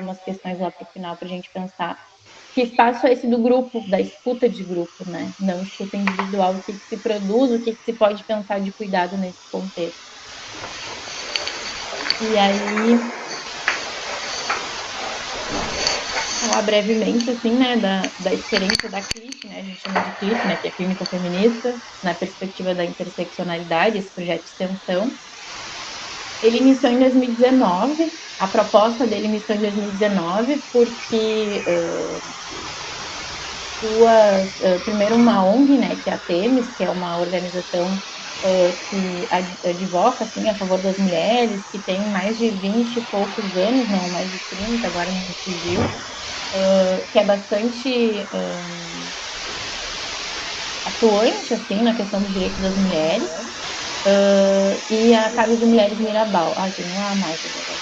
umas questões lá para o final para a gente pensar. Que espaço é esse do grupo, da escuta de grupo, né? Não escuta individual, o que se produz, o que se pode pensar de cuidado nesse contexto. E aí, falar brevemente, assim, né, da experiência da CLIF, né, a gente chama de CLIF, né, que é Clínica Feminista, na perspectiva da interseccionalidade, esse projeto de extensão. Ele iniciou em 2019, a proposta dele iniciou em 2019, porque primeiro uma ONG, né, que é a Temis, que é uma organização que advoca assim, a favor das mulheres, que tem mais de 20 e poucos anos, não mais de 30, agora me fugiu, que é bastante atuante assim na questão dos direitos das mulheres, e a Casa de Mulheres Mirabal. Ah, tem um A mais agora,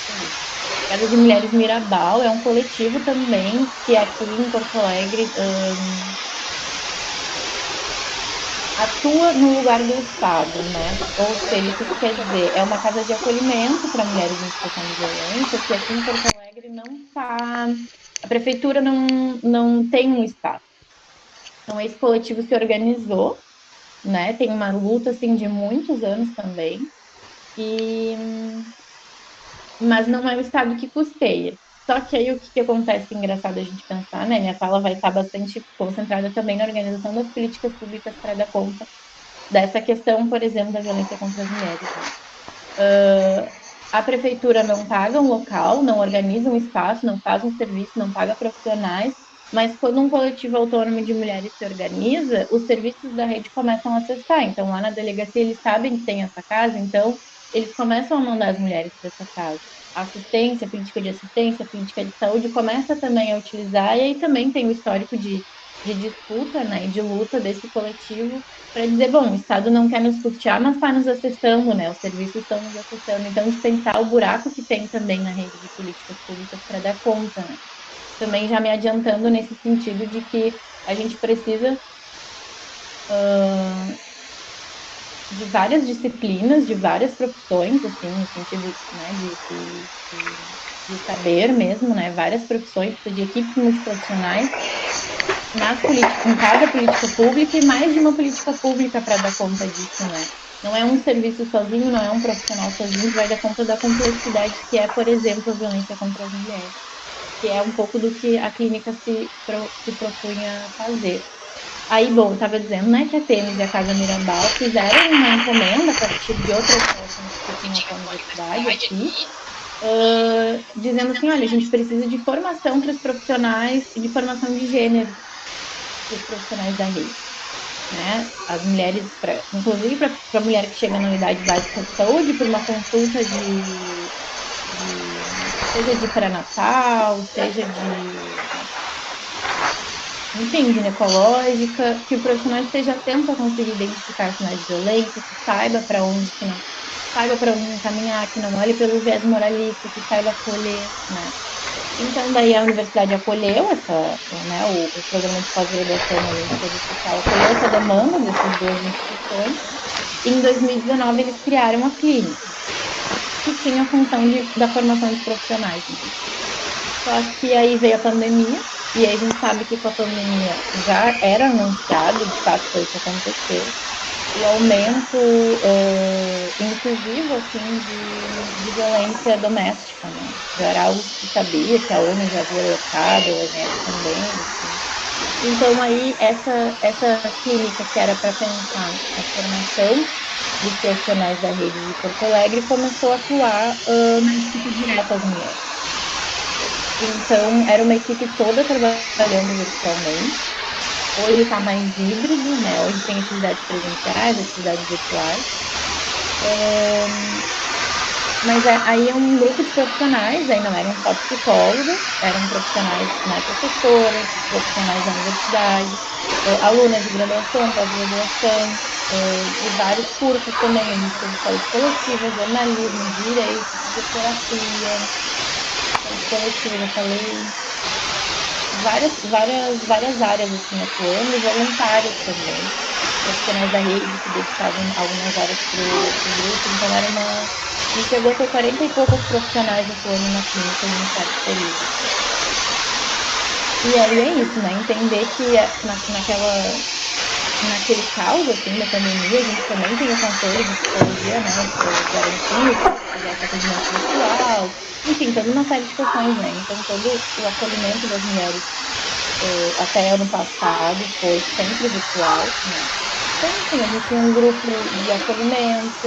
Casa de Mulheres Mirabal é um coletivo também que aqui em Porto Alegre atua no lugar do Estado, né? Ou seja, o que isso quer dizer? É uma casa de acolhimento para mulheres em situação de violência, que aqui em Porto Alegre não está. A prefeitura não tem um espaço. Então, esse coletivo se organizou, né? Tem uma luta assim, de muitos anos também, e... mas não é o Estado que custeia. Só que aí o que acontece, engraçado a gente pensar, né? Minha fala vai estar bastante concentrada também na organização das políticas públicas para dar conta dessa questão, por exemplo, da violência contra as mulheres. Né? A prefeitura não paga um local, não organiza um espaço, não faz um serviço, não paga profissionais, mas quando um coletivo autônomo de mulheres se organiza, os serviços da rede começam a acessar. Então, lá na delegacia, eles sabem que tem essa casa, então eles começam a mandar as mulheres para essa casa. A assistência, a política de assistência, a política de saúde começa também a utilizar, e aí também tem o histórico de disputa, né, de luta desse coletivo para dizer, bom, o Estado não quer nos custear, mas está nos acessando, né? Os serviços estão nos acessando. Então, de pensar o buraco que tem também na rede de políticas públicas para dar conta, né? Também já me adiantando nesse sentido de que a gente precisa de várias disciplinas, de várias profissões, assim, no sentido, né, de saber mesmo, né? Várias profissões, precisa de equipes multiprofissionais em cada política pública e mais de uma política pública para dar conta disso, né? Não é um serviço sozinho, não é um profissional sozinho que vai dar conta da complexidade que é, por exemplo, a violência contra as mulheres, que é um pouco do que a clínica se propunha fazer. Aí, bom, estava dizendo, né, que a Temis e a Casa Mirabal fizeram uma encomenda a partir de outras relações que tinham com a universidade aqui, dizendo assim, olha, a gente precisa de formação para os profissionais, de formação de gênero para os profissionais da rede. Né? As mulheres, inclusive para a mulher que chega na unidade básica de saúde, para uma consulta seja de pré-natal, seja enfim, ginecológica, que o profissional esteja atento a conseguir identificar sinais de violência, que saiba para onde que não, saiba para onde encaminhar, que não olhe pelo viés moralista, que saiba acolher, né? Então, daí a universidade acolheu né, o programa de pós-graduação ali em saúde social, acolheu essa demanda dessas duas instituições. E em 2019, eles criaram a clínica, que tinha a função da formação de profissionais. Né? Só que aí veio a pandemia, e aí a gente sabe que com a pandemia já era anunciado, de fato foi o que aconteceu, o aumento inclusivo assim de violência doméstica, né? Já era algo que se sabia, que a ONU já havia alertado, a OMS também, enfim. Então aí essa clínica que era para pensar a formação dos profissionais da rede de Porto Alegre começou a atuar na escuta direta às mulheres. Então era uma equipe toda trabalhando virtualmente. Hoje está mais híbrido, né? Hoje tem atividades presenciais, atividades virtuais. Mas aí é um grupo de profissionais, aí não eram só psicólogas, eram profissionais, né, professoras, profissionais da universidade, alunas de graduação, pós-graduação, de vários cursos também. A gente teve saúde coletiva, jornalismo, direito, fisioterapia, saúde coletiva, já falei, várias áreas assim atuando e voluntários também, profissionais da rede que dedicavam algumas horas para o grupo, então era uma. A gente chegou a ter 40 e poucas profissionais atuando na clínica em um certo período. E aí é isso, né? Entender que naquele caos, assim, da pandemia, a gente também tem o conselho de psicologia, né, garantindo que fizesse atendimento virtual, enfim, toda uma série de questões, né? Então, todo o acolhimento das mulheres até ano passado foi sempre virtual, né? Então, enfim, a gente tinha um grupo de acolhimento,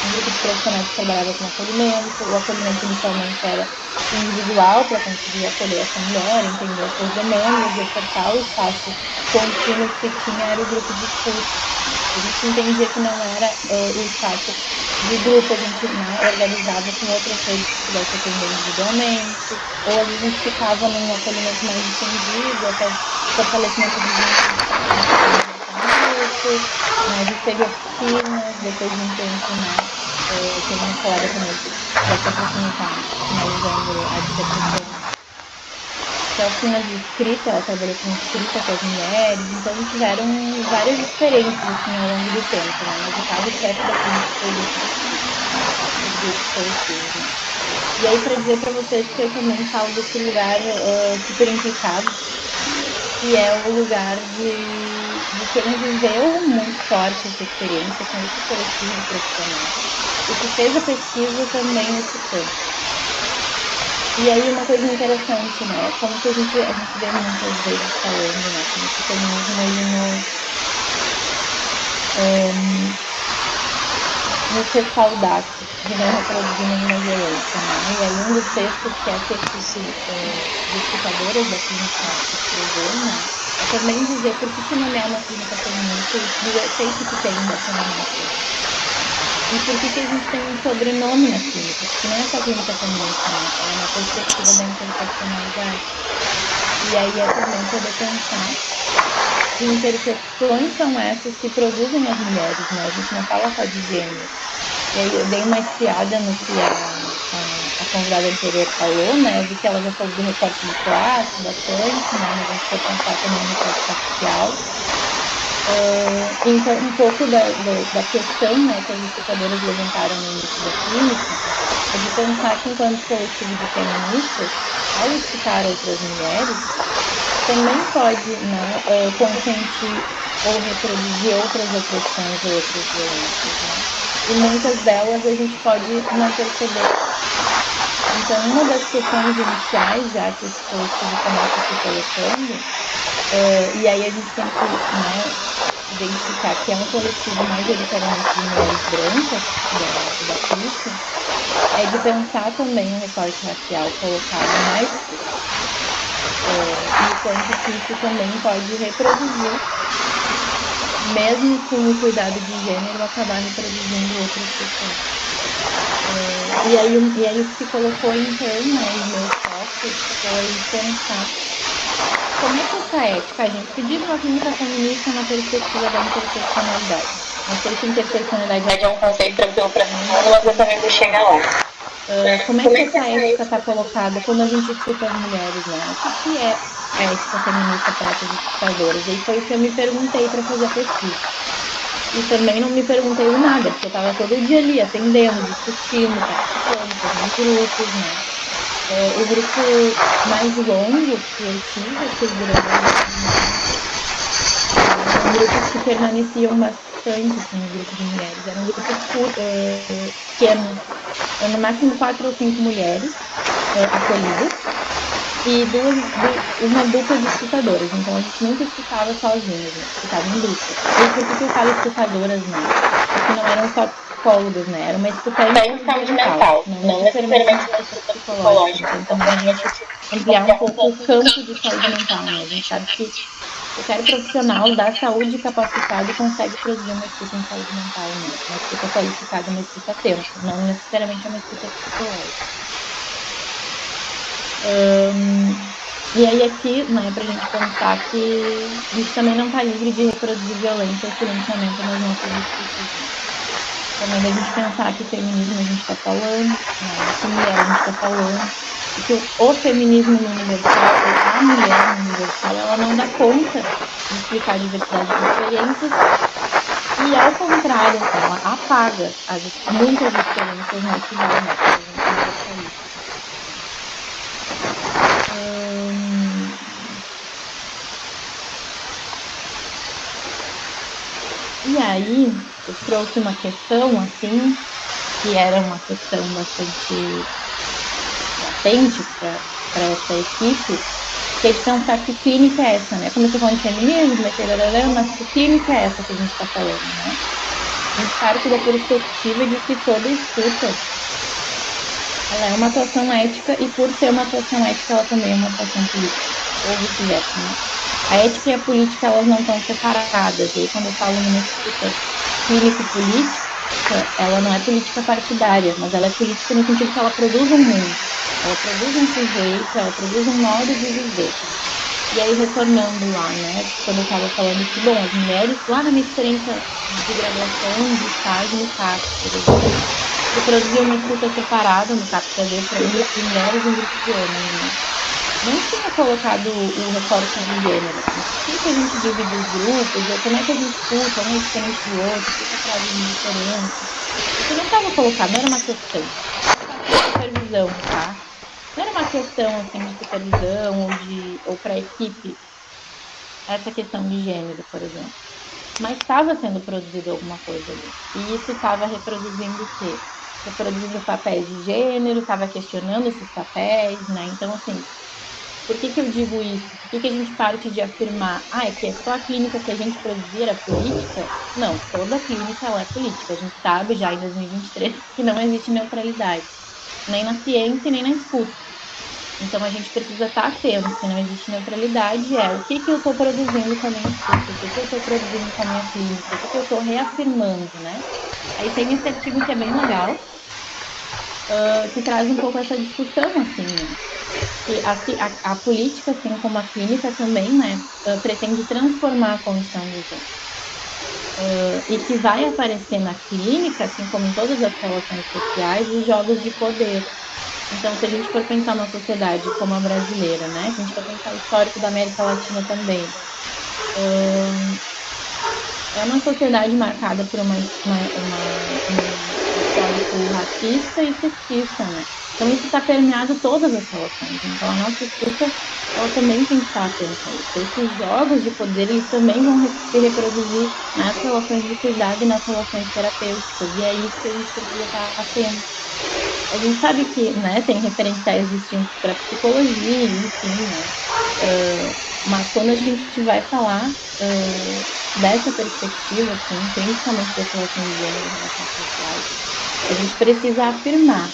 um grupo de profissionais que trabalhava com acolhimento. O acolhimento inicialmente era individual para conseguir acolher essa mulher, entender as suas demandas e ofertar o espaço contínuo que se tinha era o grupo de escuta, né? Se a gente entendia que não era o espaço de grupo, a gente, né, organizava com outras redes que pudesse atender individualmente, ou às vezes a gente ficava num acolhimento mais estendido, até fortalecimento de vínculos para conseguir permanecer no grupo, né? A gente teve oficinas depois de um tempo, né? Tem uma colega também que daqui a pouquinho está finalizando a dissertação, que é oficinas de escrita, ela trabalhou com escrita com as mulheres, então tiveram várias experiências assim ao longo do tempo, né? Mas o carro-chefe da clínica foi o grupo de escuta, os grupos coletivos, né? E aí, para dizer para vocês que eu também falo desse lugar super implicado, que é o lugar de quem viveu muito forte essa experiência com esse coletivo profissional e que fez a pesquisa também nesse campo. E aí uma coisa interessante, né? Como que a gente vê muitas vezes falando, né? Como que o feminismo ele nos respaldasse de não reproduzir nenhuma violência, né? E aí um dos textos que essa equipe de escutadoras da clínica escreveu, né? É também dizer por que nomear uma clínica feminista e o efeito que tem dessa nomeação. E por que a gente tem um sobrenome na clínica? Porque não é só clínica feminista, né? Ela é uma perspectiva da interseccionalidade. E aí é também poder pensar que intersecções são essas que produzem as mulheres, né? A gente não fala só de gênero. E aí eu dei uma espiada no que a convidada anterior falou, né? Eu vi que ela já falou do recorte de classe bastante, né? Mas a gente for pensar também no recorte racial. Então, um pouco da questão, né, que as escutadoras levantaram no início da clínica é de pensar que, enquanto coletivo de feministas, ao escutar outras mulheres, também pode, né, consentir ou reproduzir outras opressões ou outras violências, né? E muitas delas a gente pode não perceber. Então, uma das questões iniciais, já que esse coletivo começa se colocando, e aí a gente tem que, né, identificar que é um coletivo majoritariamente de mulheres brancas da PUC, é de pensar também o recorte racial colocado na escuta. E o quanto que isso também pode reproduzir, mesmo com o cuidado de gênero, acabar reproduzindo outras questões. E aí o que se colocou então, né, e o meu foco foi pensar como é que essa ética, a gente, pedido uma clínica feminista na perspectiva da interseccionalidade. Não sei se interseccionalidade é um conceito tranquilo para todo mundo, mas eu também vou chegar lá. Como é que essa ética está colocada quando a gente escuta as mulheres, né? O que é a ética feminista para essas escutadoras? E aí foi o que eu me perguntei para fazer a pesquisa. E também não me perguntei o nada, porque eu estava todo dia ali atendendo, discutindo, participando, fazendo grupos, né? O grupo mais longo que eu tive, que durou 2 anos e meio, eram grupos que permaneciam bastante, assim, o grupo de mulheres. Eram grupos pequenos, no máximo 4 ou 5 mulheres acolhidas e uma dupla de escutadoras. Então a gente nunca escutava sozinha, a gente escutava em dupla. E aí por que eu falo escutadoras, né? Porque não eram só psicólogas, né? Era uma escuta em saúde mental, não necessariamente uma escuta psicológica. Então também a gente ampliar um pouco o campo de saúde mental, né? A gente sabe que qualquer profissional da saúde capacitado consegue produzir uma escuta em saúde mental, né? Uma escuta qualificada, uma escuta atenta, não necessariamente é uma escuta psicológica. E aí aqui, né, para a gente pensar que a gente também não está livre de reproduzir violência ou silenciamento nas nossas escutas, né? Também da gente pensar que feminismo a gente está falando, né, de que mulher a gente está falando, e que o feminismo no universal, ou a mulher no universal, ela não dá conta de explicar a diversidade de experiências, e ao contrário, ela apaga muitas experiências nesse vai, né, que a gente universaliza. aí eu trouxe uma questão, assim, que era uma questão bastante latente para essa equipe, que é de pensar que clínica é essa, né? Comecei falando de feminismo, mas que clínica é essa que a gente está falando, né? A gente parte da perspectiva de que toda escuta, ela é uma atuação ética e por ser uma atuação ética, ela também é uma atuação política, ou vice-versa, né? A ética e a política, elas não estão separadas. E aí, quando eu falo numa escuta clínico-política, ela não é política partidária, mas ela é política no sentido que ela produz um mundo, ela produz um sujeito, ela produz um modo de viver. E aí, retornando lá, né, quando eu estava falando que, bom, as mulheres, lá na minha experiência de graduação, de estágio no CAPS, por exemplo, eu produzia uma escuta separada no CAPS AD para um grupo de mulheres e um grupo de homens, né? Não tinha colocado o recorte de gênero, assim, por que a gente divide os grupos, ou como é que a gente escuta, um é diferente do outro, por que frases diferentes. Isso não estava colocado, não era uma questão. Uma parte de supervisão, tá? Não era uma questão assim de supervisão ou para a equipe essa questão de gênero, por exemplo. Mas estava sendo produzido alguma coisa ali. E isso estava reproduzindo o quê? Reproduzindo papéis de gênero, estava questionando esses papéis, né? Então, assim, por que que eu digo isso? Por que que a gente parte de afirmar, é que é só a clínica que a gente produzia era política? Não, toda clínica ela é política. A gente sabe já em 2023 que não existe neutralidade, nem na ciência, nem na escuta. Então a gente precisa estar atento que não existe neutralidade, o que que eu estou produzindo com a minha escuta, o que que eu estou produzindo com a minha clínica, o que que eu estou reafirmando, né? Aí tem esse artigo que é bem legal, que traz um pouco essa discussão, assim, né? Que a política, assim como a clínica também, né, pretende transformar a condição do gênero. E que vai aparecer na clínica, assim como em todas as relações sociais, os jogos de poder. Então, se a gente for pensar uma sociedade como a brasileira, né? Se a gente for pensar o histórico da América Latina também, é uma sociedade marcada por um histórico racista e sexista, né? Então, isso está permeado todas as relações. Então, a nossa escuta, ela também tem que estar atenta a isso. Esses jogos de poder, eles também vão se reproduzir nas relações de cuidado e nas relações terapêuticas. E é isso que a gente precisa estar atento. A gente sabe que, né, tem referenciais distintos para psicologia, enfim, né? Mas quando a gente vai falar dessa perspectiva, assim, principalmente das relações de gênero e relações sociais, a gente precisa afirmar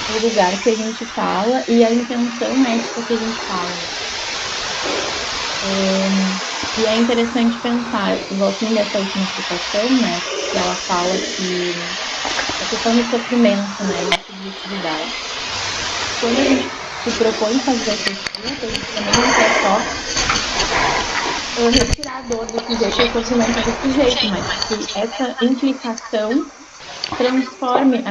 o lugar que a gente fala e a intenção ética que a gente fala, né? E é interessante pensar, eu gosto muito dessa última citação, né? Que ela fala que a questão do sofrimento, né, e da subjetividade. Quando a gente se propõe fazer essa escuta, a gente também não quer só retirar a dor do sujeito e o sofrimento do sujeito, mas que essa implicação transforme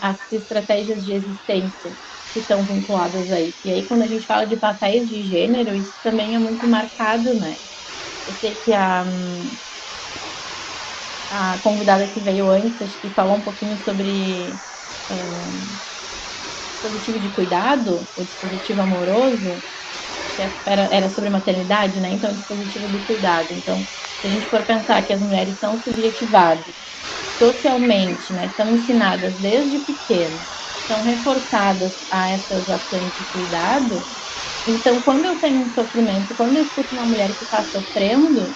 as estratégias de existência que estão vinculadas a isso. E aí, quando a gente fala de papéis de gênero, isso também é muito marcado, né? Eu sei que a convidada que veio antes, acho que falou um pouquinho sobre dispositivo de cuidado, o dispositivo amoroso, acho que era sobre maternidade, né? Então, o dispositivo do cuidado. Então, se a gente for pensar que as mulheres são subjetivadas socialmente, né? São ensinadas desde pequeno, são reforçadas a essas ações de cuidado. Então, quando eu tenho um sofrimento, quando eu escuto uma mulher que está sofrendo,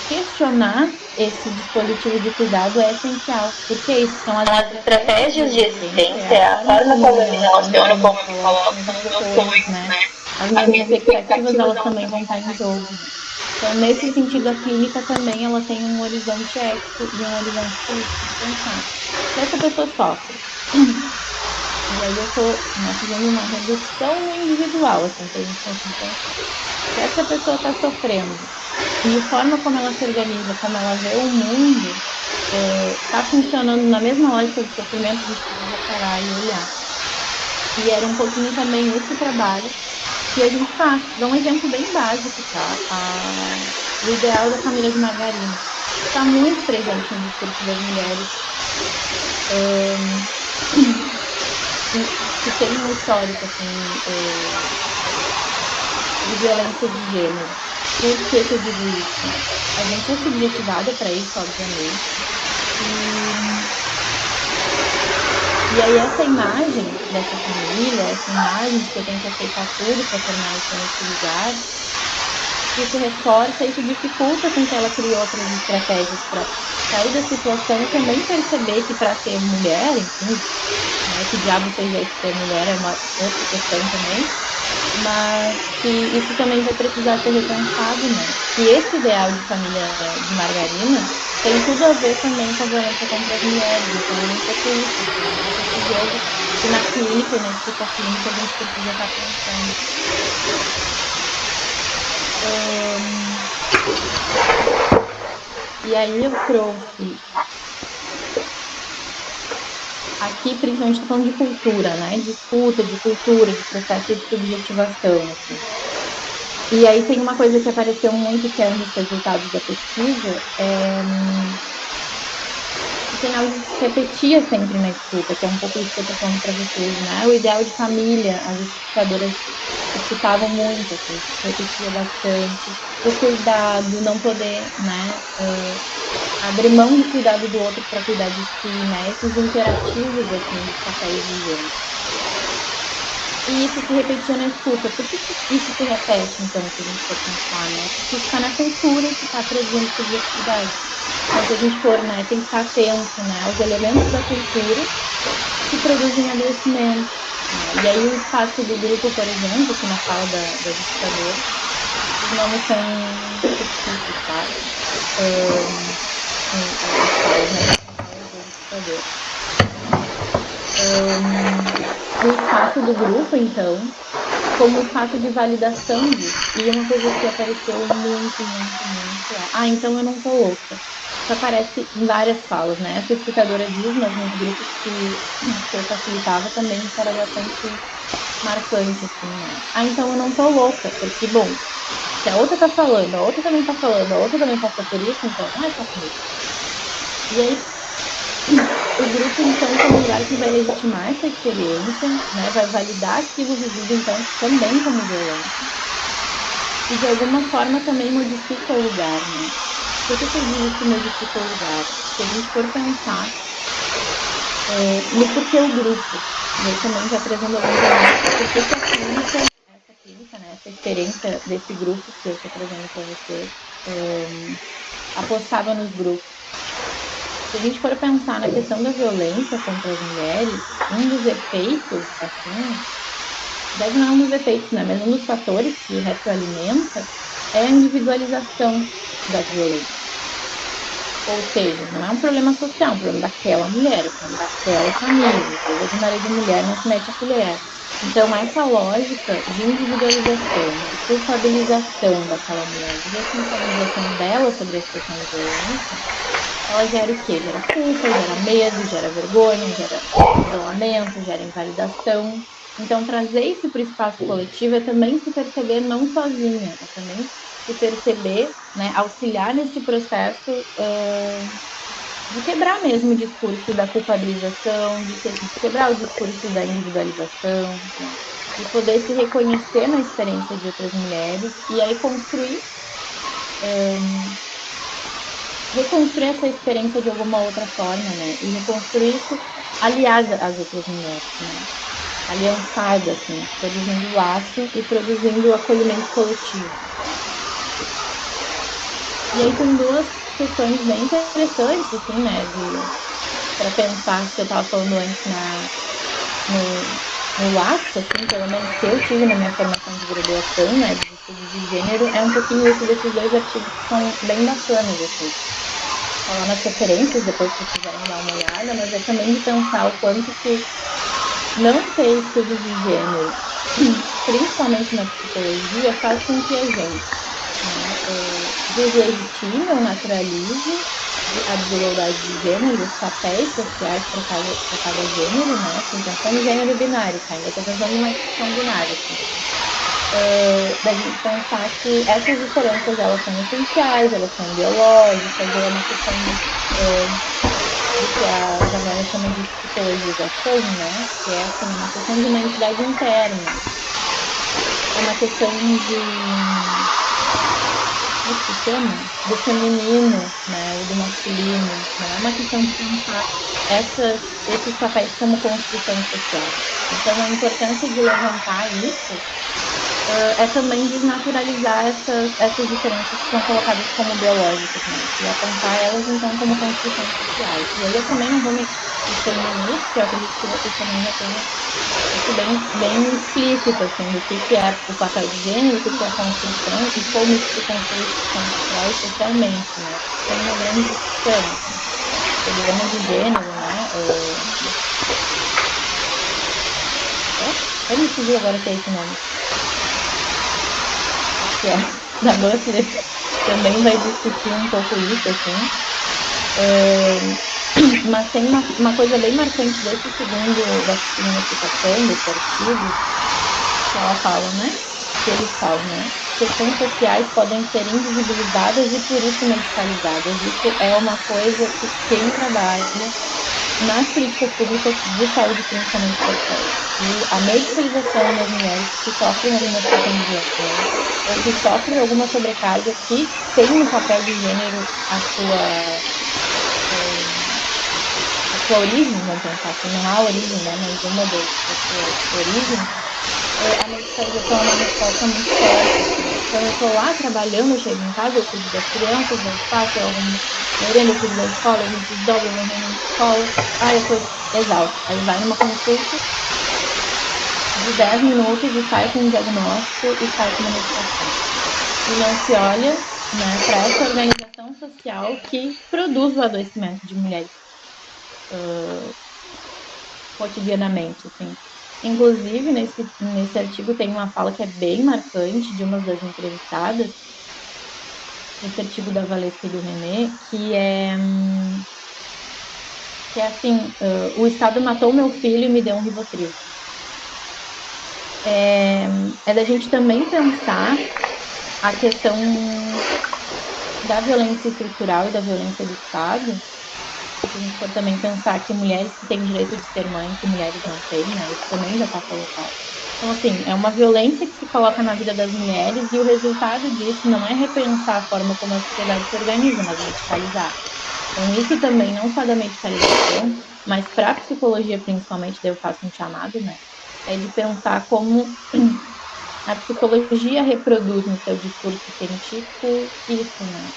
questionar esse dispositivo de cuidado é essencial, porque isso são as As estratégias de estratégias de existência, é a existência, a forma forma como eu como me eu me relaciono, relaciono, como eu como me eu me coloco, coloco, meus meus sonhos, sonhos, né? né? As As minhas minhas expectativas, expectativas, elas elas também vão também estar vão em estar em jogo, jogo. né? Então, nesse sentido, a clínica também ela tem um horizonte ético e um horizonte político de pensar. Se essa pessoa sofre, e aí eu tô, né, fazendo uma redução no individual, assim, se a gente conseguir pensar. Se essa pessoa está sofrendo e a forma como ela se organiza, como ela vê o mundo, está funcionando na mesma lógica do sofrimento, a gente precisa parar e olhar. E era um pouquinho também esse trabalho que a gente faz. Dá um exemplo bem básico, tá? O ideal da família de margarina está muito presente no discurso das mulheres que tem um histórico assim de violência de gênero. Por que que eu digo isso? A gente é subjetivada para isso, obviamente. E aí essa imagem dessa família, essa imagem de que eu tenho que aceitar tudo para permanecer nesse lugar, isso reforça, isso dificulta com que ela crie outras estratégias para sair da situação e também perceber que para ser mulher, enfim, né, que diabo seja esse ser mulher é uma outra questão também, mas que isso também vai precisar ser repensado, né? Que esse ideal de família de margarina tem tudo a ver também com a violência contra as mulheres. Então é um pouco isso, assim, é um pouco esse jogo que na clínica e na escuta clínica a gente precisa estar pensando. E aí eu trouxe aqui, principalmente, estou falando de cultura, né? De escuta, de cultura, de processo de subjetivação, assim. E aí tem uma coisa que apareceu muito, que é um dos resultados da pesquisa, que tem algo que se repetia sempre na escuta, que é um pouco isso que eu estou falando para vocês, né? O ideal de família, as escutadoras escutavam muito, assim, isso se repetia bastante. O cuidado, não poder, né, abrir mão do cuidado do outro para cuidar de si, né? Esses imperativos, assim, dos papéis de gênero. E isso se repetia na escuta. Por que que isso se repete, então, se a gente for pensar, né? Porque isso está na cultura que está produzindo subjetividade. Então, se a gente for, né, tem que estar atento, né, aos elementos da cultura que produzem adoecimento, né? E aí o espaço do grupo, por exemplo, que na fala das escutadoras, os nomes são fictícios, tá? As falas, né? São falas das escutadoras. O espaço do grupo, então, como espaço de validação disso. E uma coisa que apareceu muito, muito, muito é: ah, então eu não tô louca. Isso aparece em várias falas, né? Essa escutadora diz, mas nos grupos que eu facilitava também isso era bastante marcante, assim, né? Ah, então eu não tô louca, porque, bom, se a outra tá falando, a outra também tá falando, a outra também passou por isso, então não é só comigo. E aí o grupo, então, como lugar que vai legitimar essa experiência, né? Vai validar aquilo vivido, então, também como violência. E, de alguma forma, também modifica o lugar, né? Por que que eu digo que modifica o lugar? Se a gente for pensar no porquê o grupo, e aí também já trazendo alguns elementos do porquê que a clínica, essa clínica, né? Essa experiência desse grupo que eu estou trazendo para vocês, apostava nos grupos. Se a gente for pensar na questão da violência contra as mulheres, um dos efeitos, assim, na verdade não é um dos efeitos, né, mas um dos fatores que retroalimenta é a individualização da violência. Ou seja, não é um problema social, é um problema daquela mulher, é um problema daquela família. Briga de marido e mulher não se mete a colher. Então, essa lógica de individualização, de culpabilização daquela mulher, de responsabilização dela sobre a situação de violência, ela gera o quê? Gera culpa, gera medo, gera vergonha, gera isolamento, gera invalidação. Então, trazer isso para o espaço coletivo é também se perceber não sozinha, é também se perceber, né, auxiliar nesse processo de quebrar mesmo o discurso da culpabilização, de quebrar o discurso da individualização, né, de poder se reconhecer na experiência de outras mulheres e aí construir reconstruir essa experiência de alguma outra forma, né? E reconstruir isso aliada às outras mulheres, né? Aliançada, assim, produzindo laço e produzindo acolhimento coletivo. E aí tem duas questões bem interessantes, assim, né? Para pensar que eu estava falando antes no, no laço, assim, pelo menos que eu tive na minha formação de graduação, né? Dos estudos de gênero, é um pouquinho isso desses dois artigos que são bem bacanas, assim. Tá lá nas referências, depois se vocês quiserem dar uma olhada, mas é também de pensar o quanto que não ter estudos de gênero, principalmente na psicologia, faz com que a gente, né, deslegitime ou naturalize a desigualdade de gênero e os papéis sociais para cada gênero, né? Assim, pensando em gênero binário, tá? Ainda estou pensando numa discussão binária, assim. Da gente pensar que essas diferenças elas são essenciais, elas são biológicas, ou é uma questão do que a Javala chama de psicologização, né? Que é assim, uma questão de uma entidade interna, é uma questão esse tema do feminino, né, ou do masculino, né, é uma questão de pensar esses papéis como construção social. Então, a importância de levantar isso é também desnaturalizar essas diferenças que são colocadas como biológicas, né? E apontar elas, então, como construções sociais. E aí eu também não vou me estender nisso, porque eu acredito que vocês também já tenham isso bem explícito, assim, do que é o papel de gênero, o que é construção e como isso se constrói socialmente, né? Tem uma grande discussão, assim. O programa de gênero, né? Me fugiu agora se é esse nome. Acho que é. Da Butler também vai discutir um pouco isso, assim. Mas tem uma coisa bem marcante dessa segunda citação, desse artigo, que ela fala, né? Que eles falam, né? Questões sociais podem ser invisibilizadas e por isso medicalizadas. Isso é uma coisa que quem trabalha nas políticas públicas de saúde, principalmente, percebe. A medicalização das mulheres que sofrem alguma situação de violência ou que sofrem alguma sobrecarga que tem no papel de gênero a sua origem, vamos pensar assim, não a origem, né, mas uma das suas origens, a medicalização é uma resposta muito forte, assim. Então, eu tô lá trabalhando, eu chego em casa, eu cuido das crianças, eu faço, eu arrumo merenda, eu cuido da escola, eu me desdobro na reunião de escola. Eu tô exausta. Aí vai numa consulta de 10 minutos e sai com um diagnóstico e sai com uma medicação. E não se olha, né, para essa organização social que produz o adoecimento de mulheres cotidianamente, assim. Inclusive, nesse artigo tem uma fala que é bem marcante de uma das entrevistadas, esse artigo da Valesca e do René, que é assim, o Estado matou meu filho e me deu um Rivotril. É da gente também pensar a questão da violência estrutural e da violência do Estado, se a gente for também pensar que mulheres que têm direito de ser mãe, que mulheres não têm, né? Isso também já está colocado. Então, assim, é uma violência que se coloca na vida das mulheres e o resultado disso não é repensar a forma como a sociedade se organiza, mas medicalizar. Então, isso também, não só da medicalização, mas para a psicologia, principalmente, daí eu faço um chamado, né? É de pensar como a psicologia reproduz no seu discurso científico isso, né?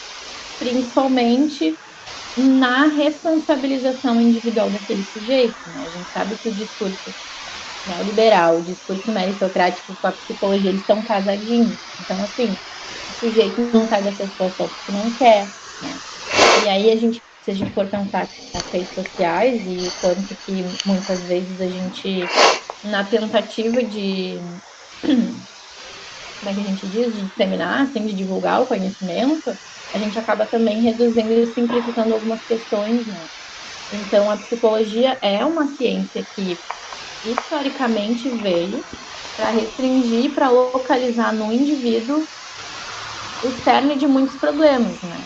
Principalmente na responsabilização individual daquele sujeito, né? A gente sabe que o discurso neoliberal, o discurso meritocrático com a psicologia, eles estão casadinhos. Então, assim, o sujeito não sai dessa situação porque não quer, né? E aí se a gente for pensar as redes sociais e o quanto que muitas vezes a gente, na tentativa de, como é que a gente diz, de disseminar, assim, de divulgar o conhecimento, a gente acaba também reduzindo e simplificando algumas questões, né? Então, a psicologia é uma ciência que historicamente veio para restringir, para localizar no indivíduo o cerne de muitos problemas, né?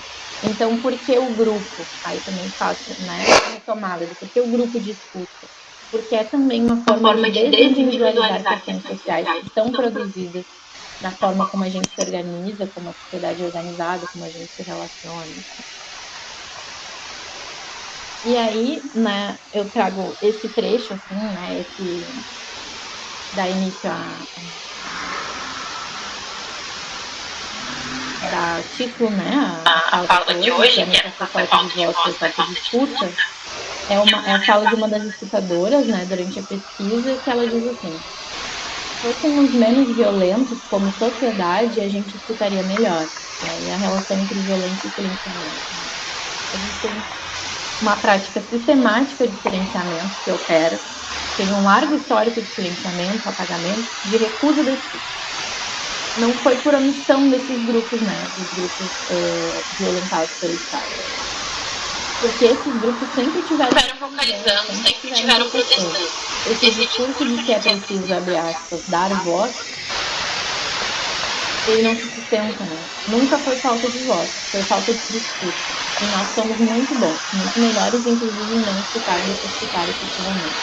Então, por que o grupo? Aí também faço, né, essa retomada do porquê o grupo de escuta. Porque é também uma forma de desindividualizar questões sociais que estão produzidas na forma como a gente se organiza, como a sociedade é organizada, como a gente se relaciona, enfim. E aí, né, eu trago esse trecho, assim, né, dá início dá título, né, a fala de hoje, que é nessa falta de voz por falta de escuta, é a fala de uma das escutadoras, né, durante a pesquisa, que ela diz assim: fôssemos menos violentos como sociedade, a gente escutaria melhor. E aí a relação entre violência e silenciamento, né? A gente tem uma prática sistemática de silenciamento que opera, tem um largo histórico de silenciamento, apagamento, de recusa da escuta. Não foi por omissão desses grupos, né, dos grupos violentados pelo Estado. Porque esses grupos sempre tiveram vocalizando, sempre tiveram protestando. Esse discurso de que é preciso, abre aspas, dar voz, ele não se sustenta, né? Nunca foi falta de voz, foi falta de escuta. E nós somos muito bons, muito melhores, inclusive, em não escutar do que escutar efetivamente.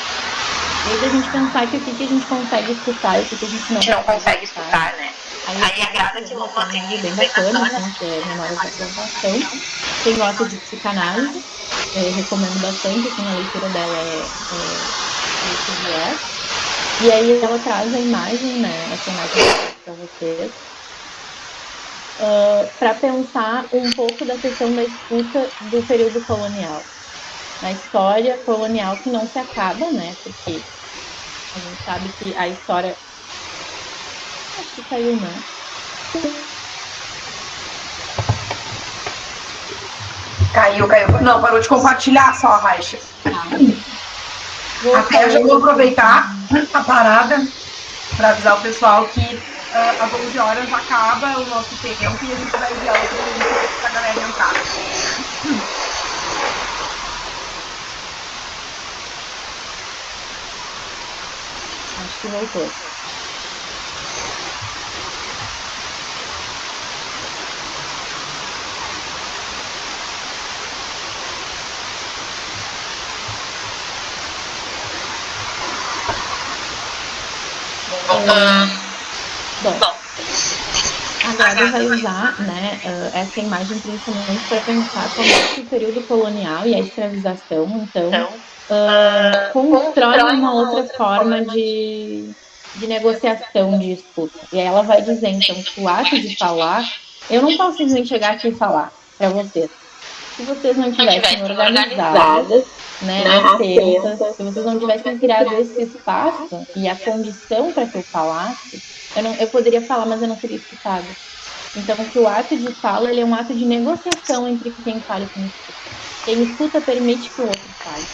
E aí da gente pensar que o que a gente consegue escutar e o que a gente não consegue escutar, né? Aí agrada que tem um livro bem bacana, assim, que é Memórias da Plantação. Quem gosta de psicanálise, recomendo bastante, assim, a leitura dela é esse viés. E aí ela traz a imagem, né, essa imagem que eu trouxe para vocês, para pensar um pouco da questão da escuta do período colonial. Na história colonial que não se acaba, né, porque a gente sabe que a história... Acho que caiu, né? Caiu. Não, parou de compartilhar só a Raixa. Até já vou aproveitar a parada para avisar o pessoal que às 11 horas acaba o nosso tempo e a gente vai enviar outro link para a galera entrar. Acho que voltou. Bom, a Grada vai usar, né, essa imagem principalmente para pensar como é que o período colonial e a escravização, então, constroem uma outra forma de negociação, de escuta. E aí ela vai dizer, então, que o ato de falar, eu não posso simplesmente chegar aqui e falar para vocês. Se vocês não tivessem organizadas, né, atentas, se vocês não tivessem criado esse espaço e a condição para que eu falasse, eu poderia falar, mas eu não seria escutada. Então, que o ato de fala, ele é um ato de negociação entre quem fala e quem escuta. Quem escuta permite que o outro fale.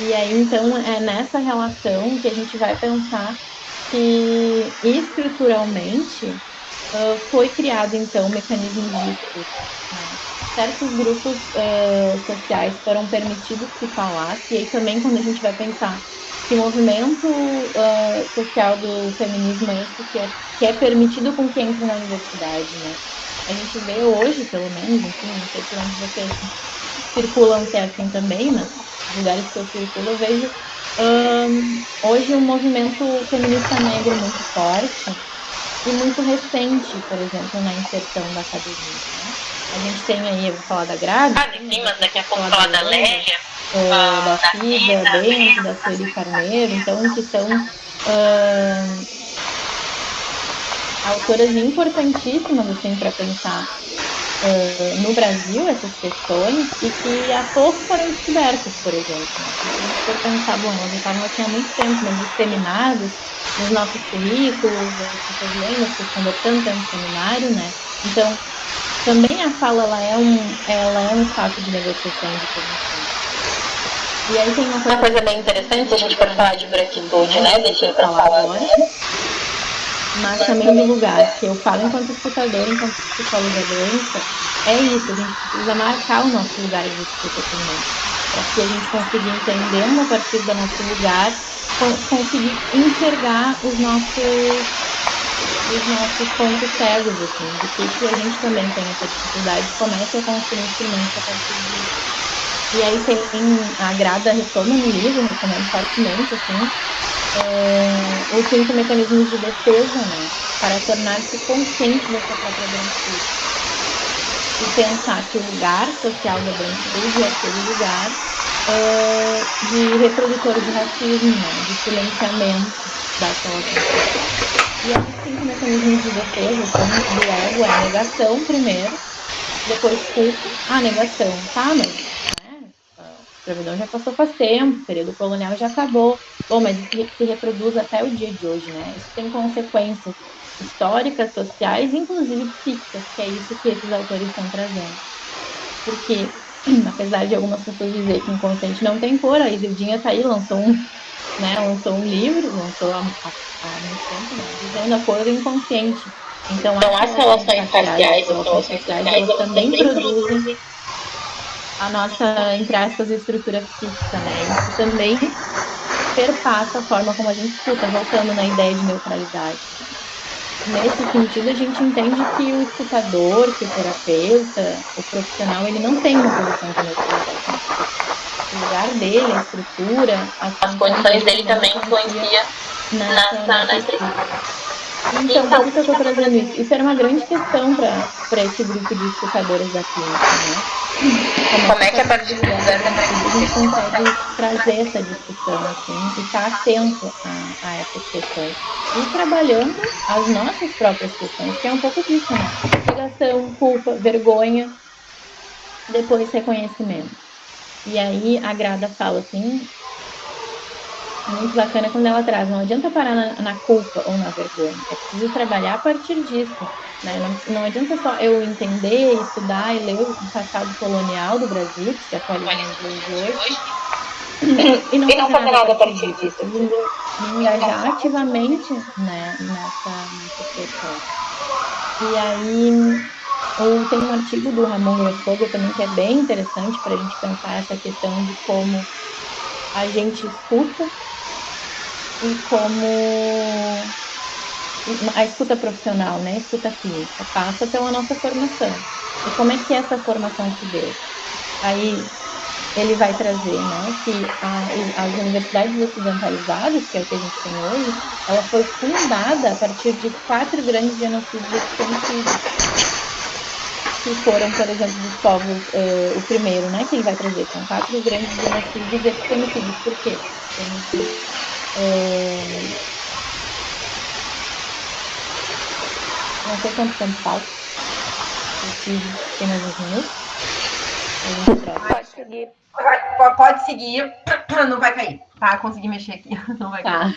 E aí, então, é nessa relação que a gente vai pensar que estruturalmente foi criado, então, mecanismos de escuta, né? Certos grupos sociais foram permitidos que falassem, e aí também quando a gente vai pensar que movimento social do feminismo é esse que é permitido com que entre na universidade, né? A gente vê hoje, pelo menos, enfim, não sei por onde vocês circulam, se é assim também, mas os lugares que eu circulo, eu vejo hoje um movimento feminista negro muito forte, e muito recente, por exemplo, na inserção da academia, né? A gente tem aí, eu vou falar da Grade, sim, mas daqui a pouco falar da Leia, da Cida Bento, da Sueli Carneiro, então, que são autoras importantíssimas, assim, para pensar no Brasil essas questões e que há pouco foram descobertas, por exemplo, né? Então, se a gente for pensar, bom, elas já estavam assim há muito tempo, mas disseminadas nos nossos currículos, as pessoas lendo, as pessoas conversando, tendo seminário, né? Então, também a fala, ela é um espaço de negociação e de permissão. E aí tem uma coisa bem interessante, se a gente for falar de branquitude, né? Deixa eu falar agora. Mas também do lugar, que eu falo enquanto escutadora, enquanto psicóloga branca, é isso, a gente precisa marcar o nosso lugar de escuta também, para que a gente consiga, entendendo a partir do nosso lugar, conseguir enxergar os nossos pontos cegos, assim, do que a gente também tem essa dificuldade, comece a construir instrumentos a partir disso. E aí tem, a Grada retoma no livro, recomendo fortemente, assim, os 5 mecanismos de defesa, né, para tornar-se consciente da sua própria branquitude. E pensar que o lugar social da branquitude é aquele lugar de reprodutor de racismo, né, de silenciamento das relações sociais. E aí, os 5 mecanismos de defesa, assim, do ego é a negação primeiro, depois culpa, a negação, tá, mas né, a escravidão já passou faz tempo, o período colonial já acabou. Bom, mas isso se reproduz até o dia de hoje, né? Isso tem consequências históricas, sociais, inclusive psíquicas, que é isso que esses autores estão trazendo. Porque, apesar de algumas pessoas dizerem que inconsciente não tem cor, a Isildinha tá aí, lançou um livro, lançou há muito tempo, né? Dizendo a cor do inconsciente. Então, as relações parciais, elas também produzem a nossa, entre aspas, estrutura psíquica, né? Isso também perpassa a forma como a gente escuta, voltando na ideia de neutralidade, né? Nesse sentido, a gente entende que o escutador, que o terapeuta, o profissional, ele não tem uma posição de neutralidade na escuta. O lugar dele, a estrutura, as condições dele também influenciam nessa escuta. Então, por que que eu estou trazendo isso? Isso era uma grande questão para esse grupo de escutadoras da clínica, né? Como é que a partir de diversas atitudes a gente consegue trazer essa discussão, assim, e estar atento a essas questões. E trabalhando as nossas próprias questões, que é um pouco disso, né? Negação, culpa, vergonha, depois reconhecimento. E aí a Grada fala assim, muito bacana quando ela traz, não adianta parar na culpa ou na vergonha, é preciso trabalhar a partir disso, né? Não adianta só eu entender, estudar e ler o passado colonial do Brasil, que se atualiza nos dias de hoje, e não fazer nada a partir disso. Eu preciso me engajar ativamente, né, nessas questões. E aí tem um artigo do Ramon Grossfogel também que é bem interessante para a gente pensar essa questão de como a gente escuta e como a escuta profissional, né, a escuta clínica, passa pela nossa formação. E como é que essa formação se deu? Aí ele vai trazer, né, que as universidades ocidentalizadas, que é o que a gente tem hoje, ela foi fundada a partir de 4 grandes genocídios e epistemicídios, que foram, por exemplo, dos povos, o primeiro, né, que ele vai trazer, são 4 grandes genocídios e epistemicídios. Por quê? Epistemicídios. Não sei quanto tempo falta. Tem mais uns minutos. A gente troca. Pode seguir. Pode seguir. Não vai cair. Tá, consegui mexer aqui. Não vai cair.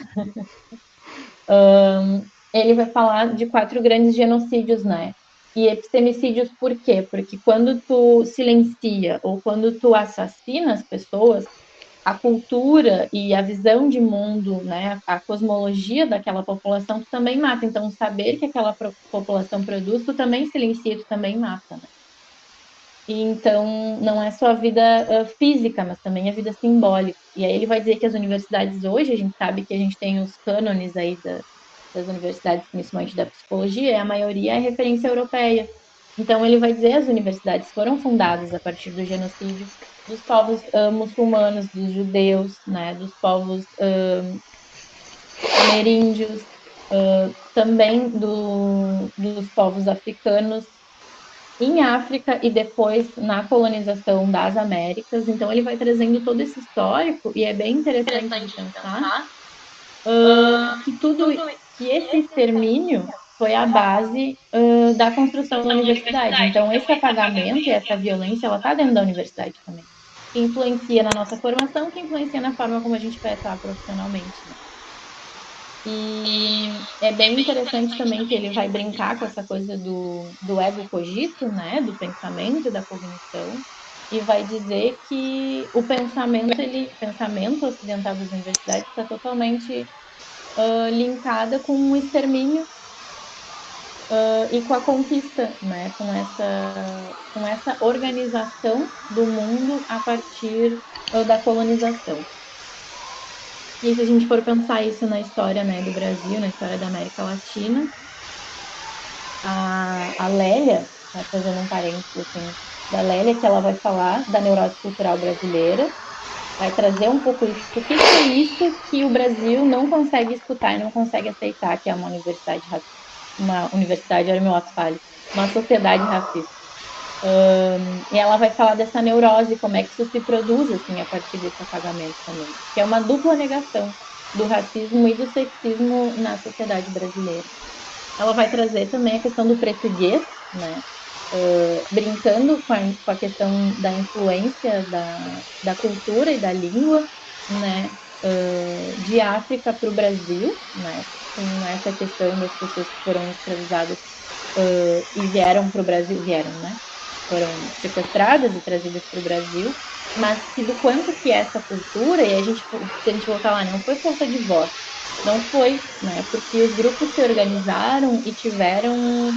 Ele vai falar de 4 grandes genocídios, né? E epistemicídios por quê? Porque quando tu silencia ou quando tu assassina as pessoas, a cultura e a visão de mundo, né, a cosmologia daquela população, tu também mata. Então, o saber que aquela população produz, tu também silencia, tu também mata, né? E então, não é só a vida física, mas também a vida simbólica. E aí ele vai dizer que as universidades hoje, a gente sabe que a gente tem os cânones aí das universidades, principalmente da psicologia, e a maioria é referência europeia. Então, ele vai dizer que as universidades foram fundadas a partir do genocídio dos povos muçulmanos, dos judeus, né, dos povos ameríndios, também dos povos africanos, em África e depois na colonização das Américas. Então, ele vai trazendo todo esse histórico e é bem interessante de pensar que que esse extermínio foi a base da construção da universidade. Então, esse apagamento e essa violência, ela está dentro da universidade também, que influencia na nossa formação, que influencia na forma como a gente vai atuar profissionalmente, né? E é bem interessante também que ele vai brincar com essa coisa do ego cogito, né? Do pensamento e da cognição, e vai dizer que o pensamento ocidental das universidades está totalmente linkada com o extermínio e com a conquista, né? Com essa organização do mundo a partir da colonização. E se a gente for pensar isso na história, né, do Brasil, na história da América Latina, a Lélia, né, fazendo um parênteses assim, da Lélia, que ela vai falar da neurose cultural brasileira, vai trazer um pouco isso. O que é isso que o Brasil não consegue escutar e não consegue aceitar, que é uma universidade, olha meu ato falho, uma sociedade racista. E ela vai falar dessa neurose, como é que isso se produz assim a partir desse apagamento também, que é uma dupla negação do racismo e do sexismo na sociedade brasileira. Ela vai trazer também a questão do português, né? Brincando com a questão da influência da cultura e da língua, né? De África para o Brasil, né? Com essa questão das pessoas que foram escravizadas e vieram para o Brasil, vieram, né? Foram sequestradas e trazidas para o Brasil, mas que do quanto que essa cultura, e se a gente voltar lá, não foi falta de voz, não foi, né? Porque os grupos se organizaram e tiveram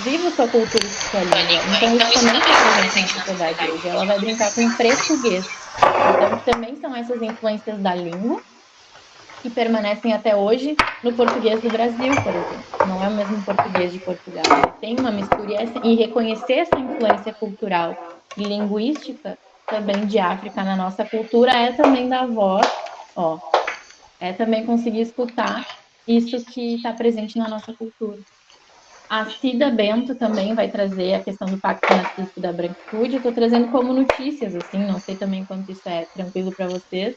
viva sua cultura e sua língua. Então isso também está presente na sociedade hoje. Ela vai brincar com português. Então, que também são essas influências da língua que permanecem até hoje no português do Brasil, por exemplo. Não é o mesmo português de Portugal. Né? Tem uma mistura e reconhecer essa influência cultural e linguística também de África na nossa cultura é também dar voz, ó, é também conseguir escutar isso que está presente na nossa cultura. A Cida Bento também vai trazer a questão do pacto narcísico da branquitude. Eu estou trazendo como notícias, assim, não sei também quanto isso é tranquilo para vocês,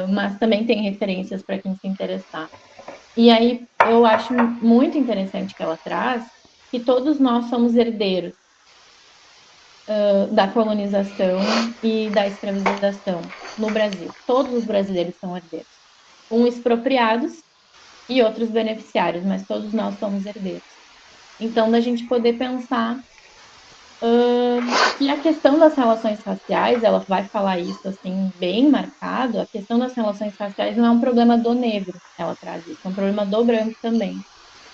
mas também tem referências para quem se interessar. E aí eu acho muito interessante que ela traz que todos nós somos herdeiros da colonização e da escravização no Brasil. Todos os brasileiros são herdeiros. Uns expropriados e outros beneficiários, mas todos nós somos herdeiros. Então, da gente poder pensar que a questão das relações raciais, ela vai falar isso assim, bem marcado, a questão das relações raciais não é um problema do negro, ela traz isso, é um problema do branco também.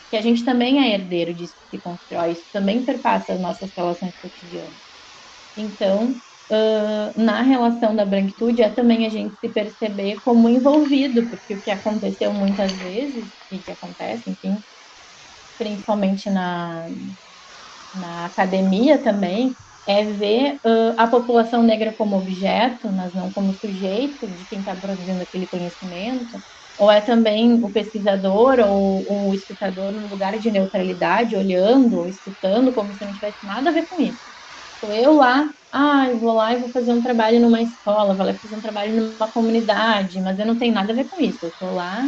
Que a gente também é herdeiro disso que se constrói, isso também perpassa as nossas relações cotidianas. Então, na relação da branquitude, é também a gente se perceber como envolvido, porque o que aconteceu muitas vezes, e que acontece, enfim, principalmente na academia também, é ver a população negra como objeto, mas não como sujeito de quem está produzindo aquele conhecimento, ou é também o pesquisador ou o escutador no lugar de neutralidade, olhando ou escutando como se não tivesse nada a ver com isso. Sou eu lá, vou lá e vou fazer um trabalho numa escola, vou lá fazer um trabalho numa comunidade, mas eu não tenho nada a ver com isso. Eu estou lá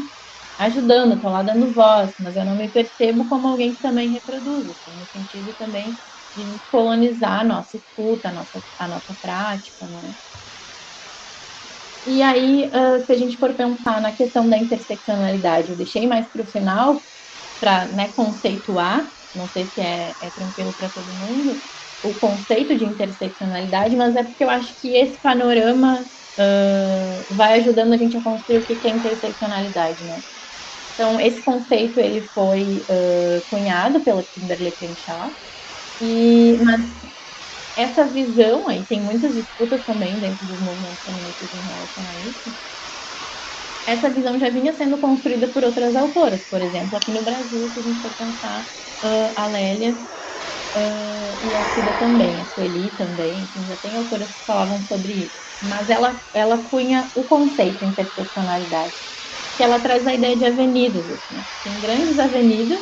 ajudando, estou lá dando voz, mas eu não me percebo como alguém que também reproduz, assim, no sentido também de descolonizar a nossa escuta, a nossa prática, né? E aí, se a gente for pensar na questão da interseccionalidade, eu deixei mais para o final, para, né, conceituar, não sei se é tranquilo para todo mundo, o conceito de interseccionalidade, mas é porque eu acho que esse panorama vai ajudando a gente a construir o que é interseccionalidade, né? Então, esse conceito ele foi cunhado pela Kimberlé Crenshaw, mas essa visão aí tem muitas disputas também dentro dos movimentos feministas em relação a isso. Essa visão já vinha sendo construída por outras autoras, por exemplo, aqui no Brasil, se a gente for pensar, a Lélia e a Cida também, a Sueli também, enfim, já tem autoras que falavam sobre isso. Mas ela cunha o conceito interseccionalidade, que ela traz a ideia de avenidas, assim, tem grandes avenidas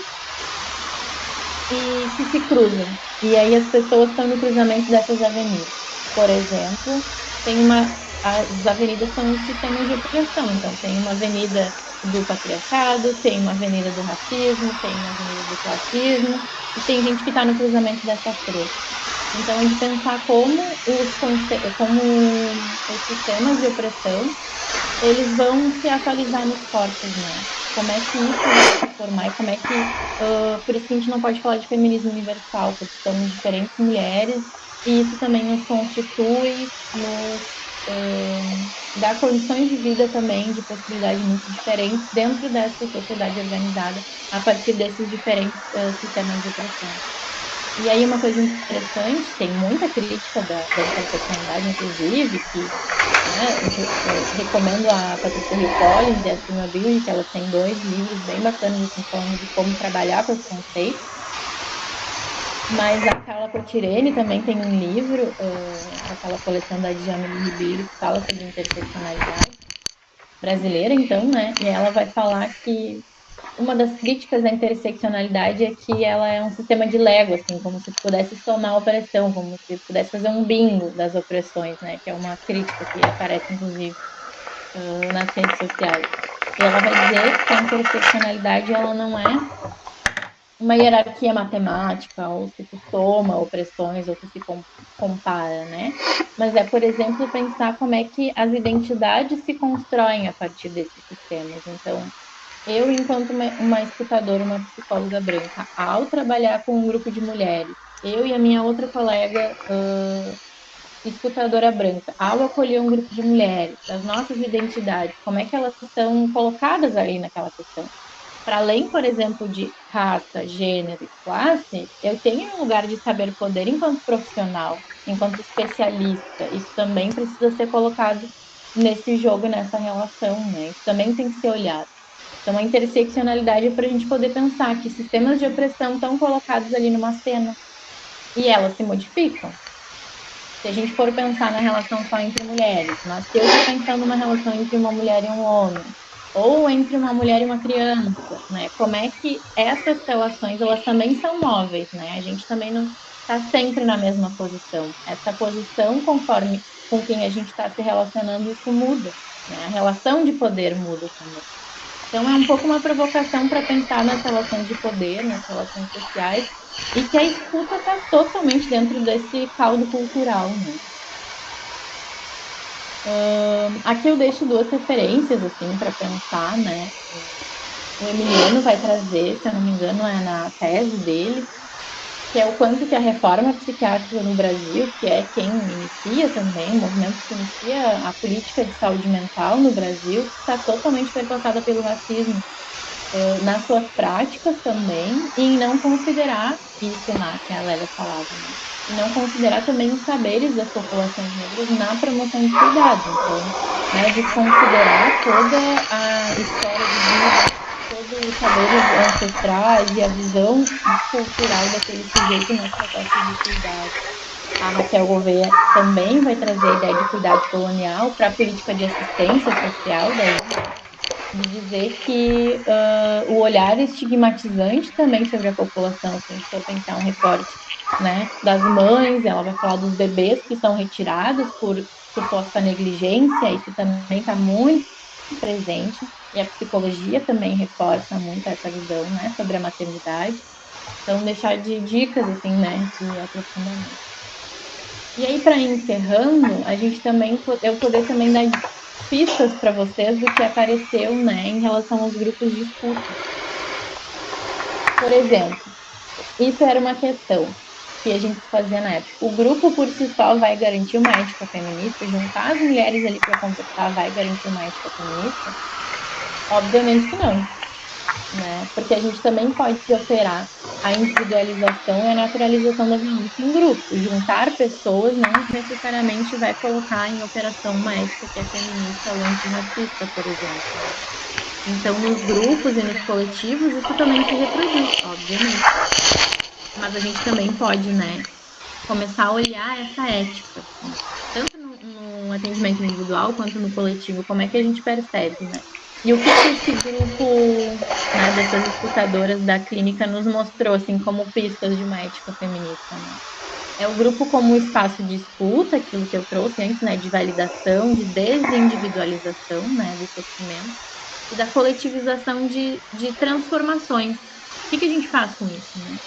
e que se cruzam. E aí as pessoas estão no cruzamento dessas avenidas. Por exemplo, as avenidas são os sistemas de opressão. Então, tem uma avenida do patriarcado, tem uma avenida do racismo, tem uma avenida do classismo, e tem gente que está no cruzamento dessas três. Então, é de pensar como os sistemas de opressão eles vão se atualizar nos corpos, né? Como é que isso vai se formar e como é que. Por isso que a gente não pode falar de feminismo universal, porque somos diferentes mulheres e isso também nos constitui, nos dá condições de vida também, de possibilidades muito diferentes dentro dessa sociedade organizada a partir desses diferentes sistemas de opressão. E aí, uma coisa interessante, tem muita crítica da interseccionalidade, inclusive, que né, recomendo a Patrícia Hill Collins e a Silvia Bilge, que elas têm 2 livros bem bacanas, assim, falando de como trabalhar com esse conceito. Mas a Carla Cotirene também tem um livro, daquela coleção da Djamila Ribeiro, que fala sobre interseccionalidade brasileira, então, né? E ela vai falar que uma das críticas da interseccionalidade é que ela é um sistema de Lego, assim, como se tu pudesse somar a opressão, como se pudesse fazer um bingo das opressões, né? Que é uma crítica que aparece, inclusive, nas redes sociais. E ela vai dizer que a interseccionalidade ela não é uma hierarquia matemática, ou se tu soma opressões, ou tu se compara, né? Mas é, por exemplo, pensar como é que as identidades se constroem a partir desses sistemas. Então, eu, enquanto uma escutadora, uma psicóloga branca, ao trabalhar com um grupo de mulheres, eu e a minha outra colega escutadora branca, ao acolher um grupo de mulheres, as nossas identidades, como é que elas são colocadas ali naquela questão? Para além, por exemplo, de raça, gênero e classe, eu tenho um lugar de saber poder enquanto profissional, enquanto especialista. Isso também precisa ser colocado nesse jogo, nessa relação, né? Isso também tem que ser olhado. Então, a interseccionalidade é para a gente poder pensar que sistemas de opressão estão colocados ali numa cena e elas se modificam. Se a gente for pensar na relação só entre mulheres, mas se eu estou pensando numa relação entre uma mulher e um homem, ou entre uma mulher e uma criança, né? Como é que essas relações, elas também são móveis, né? A gente também não está sempre na mesma posição. Essa posição, conforme com quem a gente está se relacionando, isso muda, né? A relação de poder muda também. Então, é um pouco uma provocação para pensar nas relações de poder, nas relações sociais, e que a escuta está totalmente dentro desse caldo cultural, né? Aqui eu deixo duas referências, assim, para pensar, né? O Emiliano vai trazer, se eu não me engano, é na tese dele, que é o quanto que a reforma psiquiátrica no Brasil, que é quem inicia também, o movimento que inicia a política de saúde mental no Brasil, está totalmente perpassada pelo racismo, nas suas práticas também, e em não considerar, isso o Nath e a Lélia falavam, né? E não considerar também os saberes das populações negras na promoção de cuidados. Então, né, desconsiderar toda a história de vida, todos os saberes ancestrais e a visão cultural daquele sujeito nas propostas de cuidado. A Raquel Gouveia também vai trazer a ideia de cuidado colonial para a política de assistência social daí, de dizer que o olhar estigmatizante também sobre a população, se a gente for pensar um recorte, né, das mães, ela vai falar dos bebês que são retirados por suposta negligência, isso também está muito presente, e a psicologia também reforça muito essa visão, né, sobre a maternidade. Então, deixar de dicas, assim, né, de aprofundamento. E aí, para ir encerrando, a gente também, eu poder também dar pistas para vocês do que apareceu, né, em relação aos grupos de escuta. Por exemplo, isso era uma questão que a gente fazia na época. O grupo por si só vai garantir uma ética feminista? Juntar as mulheres ali para conversar vai garantir uma ética feminista? Obviamente que não, né? Porque a gente também pode operar a individualização e a naturalização da violência em grupo. Juntar pessoas não necessariamente vai colocar em operação uma ética que é feminista ou antirracista, por exemplo, né? Então, nos grupos e nos coletivos, isso também se reproduz, obviamente. Mas a gente também pode, né, começar a olhar essa ética, assim, tanto no atendimento individual quanto no coletivo, como é que a gente percebe, né? E o que esse grupo, né, dessas escutadoras da clínica nos mostrou, assim, como pistas de uma ética feminista, né? É o grupo como um espaço de escuta, aquilo que eu trouxe antes, né, de validação, de desindividualização, né, do sofrimento, e da coletivização de transformações. O que a gente faz com isso, né?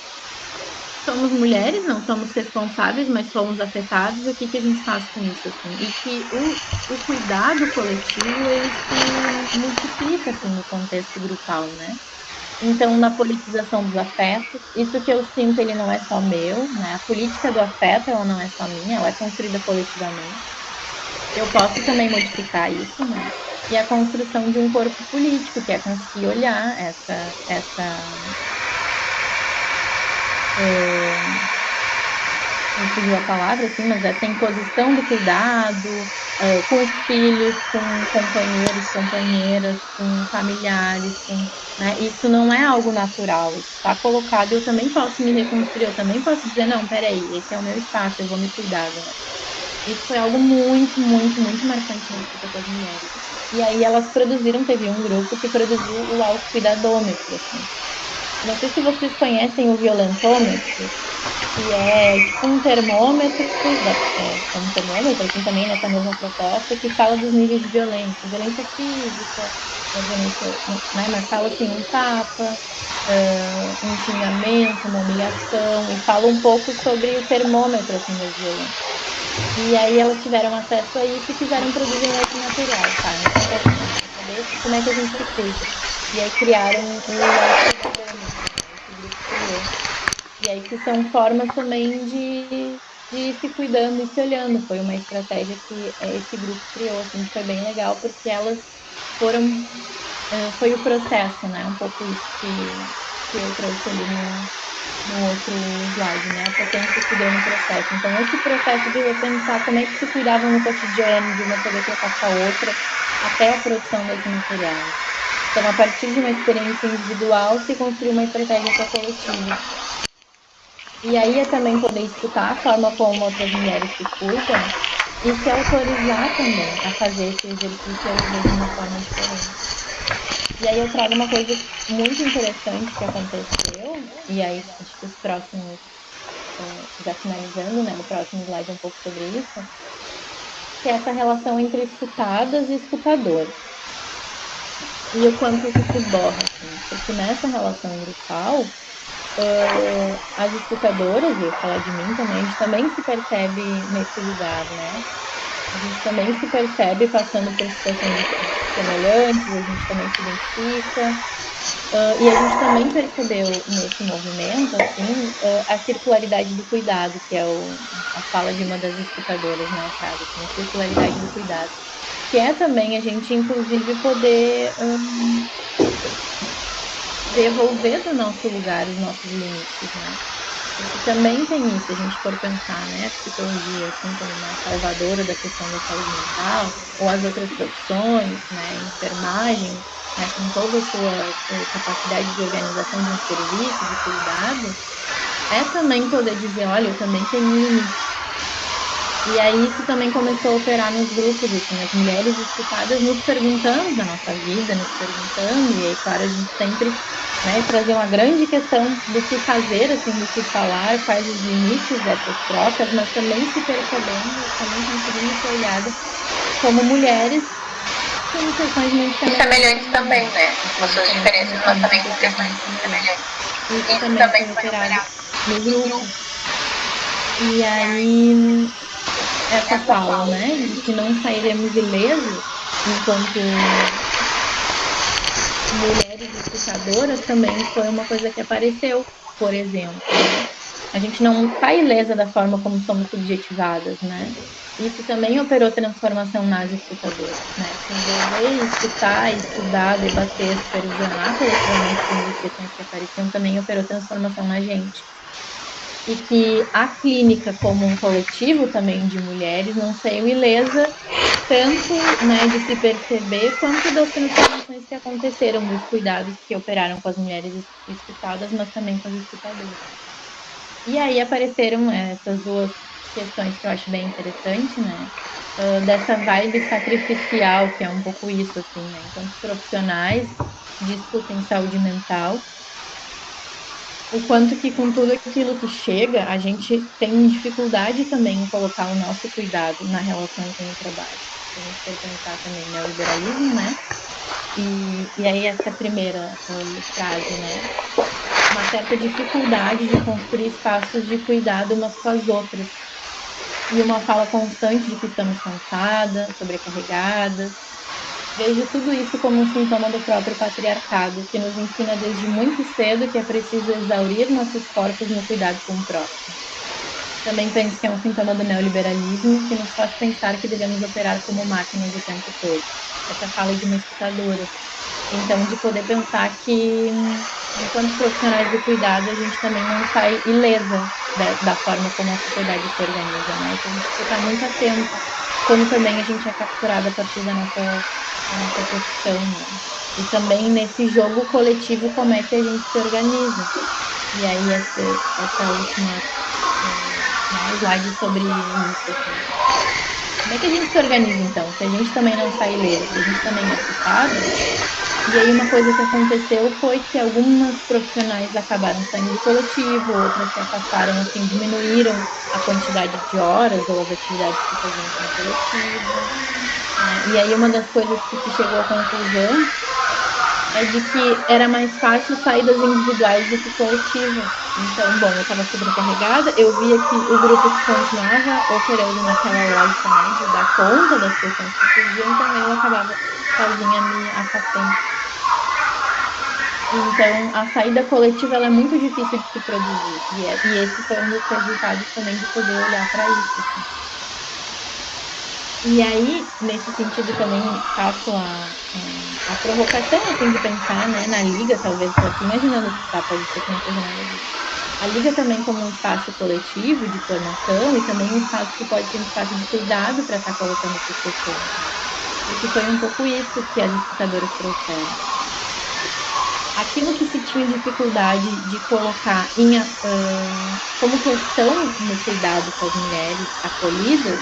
Somos mulheres, não somos responsáveis, mas somos afetados. O que a gente faz com isso, assim? E que o cuidado coletivo, ele se multiplica, assim, no contexto grupal, né? Então, na politização dos afetos, isso que eu sinto, ele não é só meu, né? A política do afeto, ela não é só minha, ela é construída coletivamente. Eu posso também modificar isso, né? E a construção de um corpo político, que é conseguir olhar me fugiu a palavra, assim, mas essa imposição do cuidado com os filhos, com companheiros, companheiras, com familiares, com, né? Isso não é algo natural, isso está colocado, eu também posso me reconstruir, eu também posso dizer, não, peraí, esse é o meu espaço, eu vou me cuidar agora. Isso foi algo muito, muito, muito marcante na escuta com as mulheres. E aí elas produziram, teve um grupo que produziu o autocuidadômetro, assim. Não sei se vocês conhecem o violentômetro, que é tipo um termômetro, é um termômetro, assim, também nessa mesma proposta, que fala dos níveis de violência física, violência, né, mas fala assim, um tapa, um xingamento, uma humilhação, e fala um pouco sobre o termômetro, assim, das violências. E aí elas tiveram acesso a isso e quiseram produzir um outro material, tá? Então tá aqui na nossa cabeça, como é que a gente se cuida? E aí criaram o autocuidadômetro, né? Esse grupo criou. E aí que são formas também de ir se cuidando e se olhando. Foi uma estratégia que esse grupo criou, assim, que foi bem legal, porque elas foram, foi o processo, né? Um pouco isso que eu trouxe ali no outro slide, né? A potência se deu no processo. Então, esse processo de repensar como é que se cuidavam no cotidiano, de uma poder trocar com a outra, até a produção desse material. Então, a partir de uma experiência individual, se construiu uma estratégia que é coletiva. E aí é também poder escutar a forma como outras mulheres se cuidam e se autorizar também a fazer esse exercício e a viver de uma forma diferente. E aí eu trago uma coisa muito interessante que aconteceu, e aí acho que os próximos, já finalizando, né, o próximo slide é um pouco sobre isso, que é essa relação entre escutadas e escutadores. E o quanto isso se esborra, assim, porque nessa relação grupal, as escutadoras, e eu falar de mim também, a gente também se percebe nesse lugar, né? A gente também se percebe passando por situações semelhantes, a gente também se identifica, e a gente também percebeu nesse movimento, assim, a circularidade do cuidado, que é a fala de uma das escutadoras, né, traz, assim, a circularidade do cuidado, que é também a gente, inclusive, poder devolver do nosso lugar os nossos limites, né? Porque também tem isso, se a gente for pensar, né, a psicologia, assim, como uma salvadora da questão da saúde mental, ou as outras profissões, né, a enfermagem, né, com toda a sua capacidade de organização de um serviço, de cuidado, é também poder dizer, olha, eu também tenho um limite. E aí isso também começou a operar nos grupos, assim, as mulheres escutadas nos perguntando da nossa vida, nos perguntando, e aí, claro, a gente sempre, né, trazia uma grande questão do que fazer, assim, do que falar, quais os limites dessas trocas, mas também se percebendo, também conseguindo ser olhada como mulheres com questões muito semelhantes Semelhantes também, também, né? né? Com Com suas suas diferenças, diferenças, mas mas também com também com questões questões muito muito semelhantes. semelhantes. Isso Isso também também foi foi operado operado no no grupo. grupo. E E aí, aí essa essa fala, fala, né, de que não sairemos ilesas enquanto mulheres escutadoras também foi uma coisa que apareceu, por exemplo, né? A gente não sai ilesa da forma como somos subjetivadas, né? Isso também operou transformação nas escutadoras, né? Se envolver, escutar, estudar, debater, supervisionar coletivamente algumas das questões que apareciam também operou transformação na gente. E que a clínica, como um coletivo também de mulheres, não saiu ilesa tanto, né, de se perceber, quanto das transformações que aconteceram, dos cuidados que operaram com as mulheres escutadas, mas também com as escutadoras. E aí apareceram essas duas questões que eu acho bem interessante, né? Dessa vibe sacrificial, que é um pouco isso, assim, né? Enquanto profissionais discutem saúde mental, o quanto que com tudo aquilo que chega, a gente tem dificuldade também em colocar o nosso cuidado na relação com o trabalho. Se a gente for pensar também neoliberalismo, né? E aí essa primeira frase, né? Uma certa dificuldade de construir espaços de cuidado umas com as outras. E uma fala constante de que estamos cansadas, sobrecarregadas. Vejo tudo isso como um sintoma do próprio patriarcado, que nos ensina desde muito cedo que é preciso exaurir nossos corpos no cuidado com o próximo. Também penso que é um sintoma do neoliberalismo, que nos faz pensar que devemos operar como máquinas o tempo todo. Essa fala é de uma escutadora. Então, de poder pensar que, enquanto profissionais do cuidado, a gente também não sai ilesa da forma como a sociedade se organiza, né? Que a gente precisa estar muito atento como também a gente é capturado a partir da nossa profissão, né? E também nesse jogo coletivo, como é que a gente se organiza. E aí, essa última, né, slide sobre isso, assim. Como é que a gente se organiza, então? Se a gente também não sai ilesa, se a gente também é escutada, e aí uma coisa que aconteceu foi que algumas profissionais acabaram saindo do coletivo, outras se afastaram, assim, diminuíram a quantidade de horas ou as atividades que faziam com o coletivo, né? E aí uma das coisas que se chegou à conclusão é de que era mais fácil saídas individuais do que coletivas. Então, bom, eu estava sobrecarregada, eu via que o grupo continuava operando naquela lógica, né, de dar conta das questões que surgiam, então eu acabava sozinha me afastando. Então, a saída coletiva ela é muito difícil de se produzir. E esse foi um dos resultados também de poder olhar para isso. Assim. E aí, nesse sentido, também faço a provocação assim, de pensar né, na Liga, talvez estou aqui imaginando, tá? Pode ser que não seja nada disso. A Liga também como um espaço coletivo de formação e também um espaço que pode ser um espaço de cuidado para estar colocando essas questões, né? Porque foi um pouco isso que as escutadoras trouxeram aquilo que se tinha dificuldade de colocar como questão no cuidado com as mulheres acolhidas,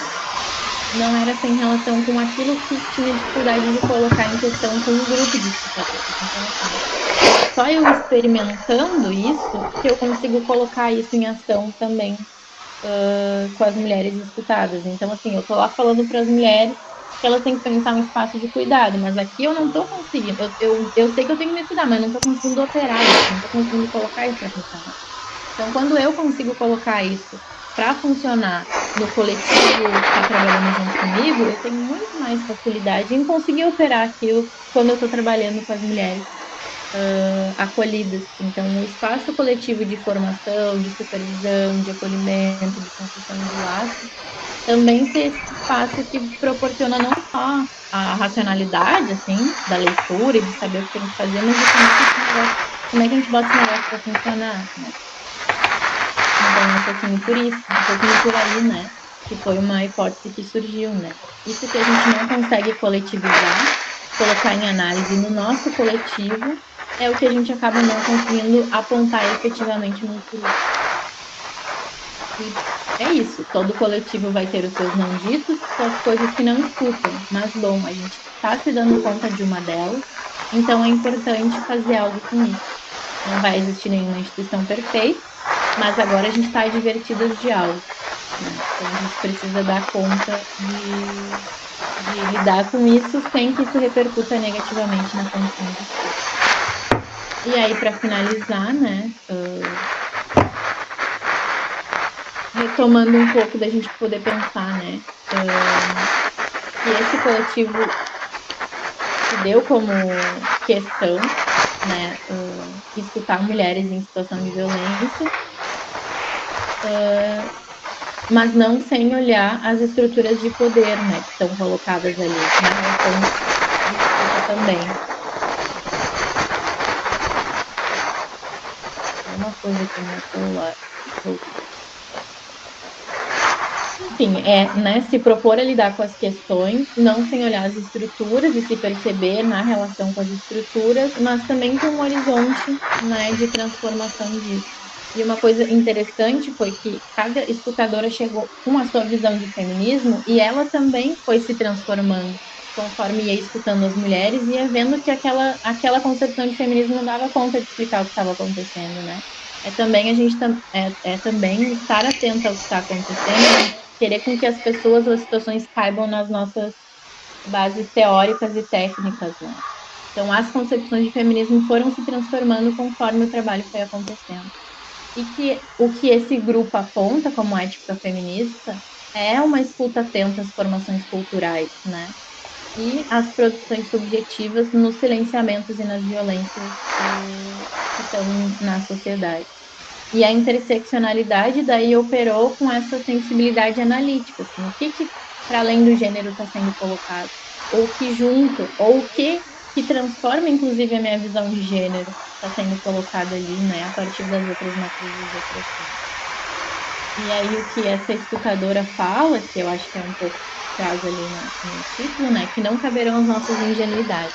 não era sem relação com aquilo que tinha dificuldade de colocar em questão com um grupo de escutadores. Então, assim, é só eu experimentando isso que eu consigo colocar isso em ação também com as mulheres escutadas. Então, assim, eu tô lá falando para as mulheres que elas têm que pensar um espaço de cuidado, mas aqui eu não tô conseguindo. Eu sei que eu tenho que me cuidar, mas eu não tô conseguindo operar isso, não tô conseguindo colocar isso para funcionar. Então, quando eu consigo colocar isso para funcionar no coletivo que está trabalhando junto comigo, eu tenho muito mais facilidade em conseguir operar aquilo quando eu estou trabalhando com as mulheres acolhidas. Então, o espaço coletivo de formação, de supervisão, de acolhimento, de construção de laços, também ser esse espaço que proporciona não só a racionalidade, assim, da leitura e de saber o que tem que fazer, mas de como é que a gente bota esse negócio para funcionar, né? Então, é um pouquinho por isso, um pouquinho por aí, né? Que foi uma hipótese que surgiu, né? Isso que a gente não consegue coletivizar, colocar em análise no nosso coletivo, é o que a gente acaba não conseguindo apontar efetivamente nos grupos. E é isso, todo coletivo vai ter os seus não ditos, suas coisas que não escutam. Mas, bom, a gente está se dando conta de uma delas, então é importante fazer algo com isso. Não vai existir nenhuma instituição perfeita, mas agora a gente está advertidas de algo, né? Então a gente precisa dar conta de lidar com isso sem que isso repercuta negativamente na condição de escuta. E aí, para finalizar, né, retomando um pouco da gente poder pensar, né, que esse coletivo se deu como questão, né, escutar mulheres em situação de violência, mas não sem olhar as estruturas de poder, né, que estão colocadas ali na relação de escuta também. Só uma coisa aqui no meu celular. Voltou. Enfim, né, se propor a lidar com as questões, não sem olhar as estruturas e se perceber na relação com as estruturas, mas também com um horizonte, né, de transformação disso. E uma coisa interessante foi que cada escutadora chegou com a sua visão de feminismo e ela também foi se transformando conforme ia escutando as mulheres e ia vendo que aquela concepção de feminismo não dava conta de explicar o que estava acontecendo, né? É também a gente também estar atenta ao que está acontecendo e não querer com que as pessoas ou as situações caibam nas nossas bases teóricas e técnicas, né? Então, as concepções de feminismo foram se transformando conforme o trabalho foi acontecendo. E que o que esse grupo aponta como ética feminista é uma escuta atenta às formações culturais, né? E às produções subjetivas nos silenciamentos e nas violências que estão na sociedade. E a interseccionalidade daí operou com essa sensibilidade analítica, assim, o que para além do gênero está sendo colocado, ou que junto, ou que transforma inclusive a minha visão de gênero está sendo colocado ali, né, a partir das outras matrizes de opressão. E aí o que essa escutadora fala, que eu acho que é um pouco traz ali no título, né, que não caberão as nossas ingenuidades.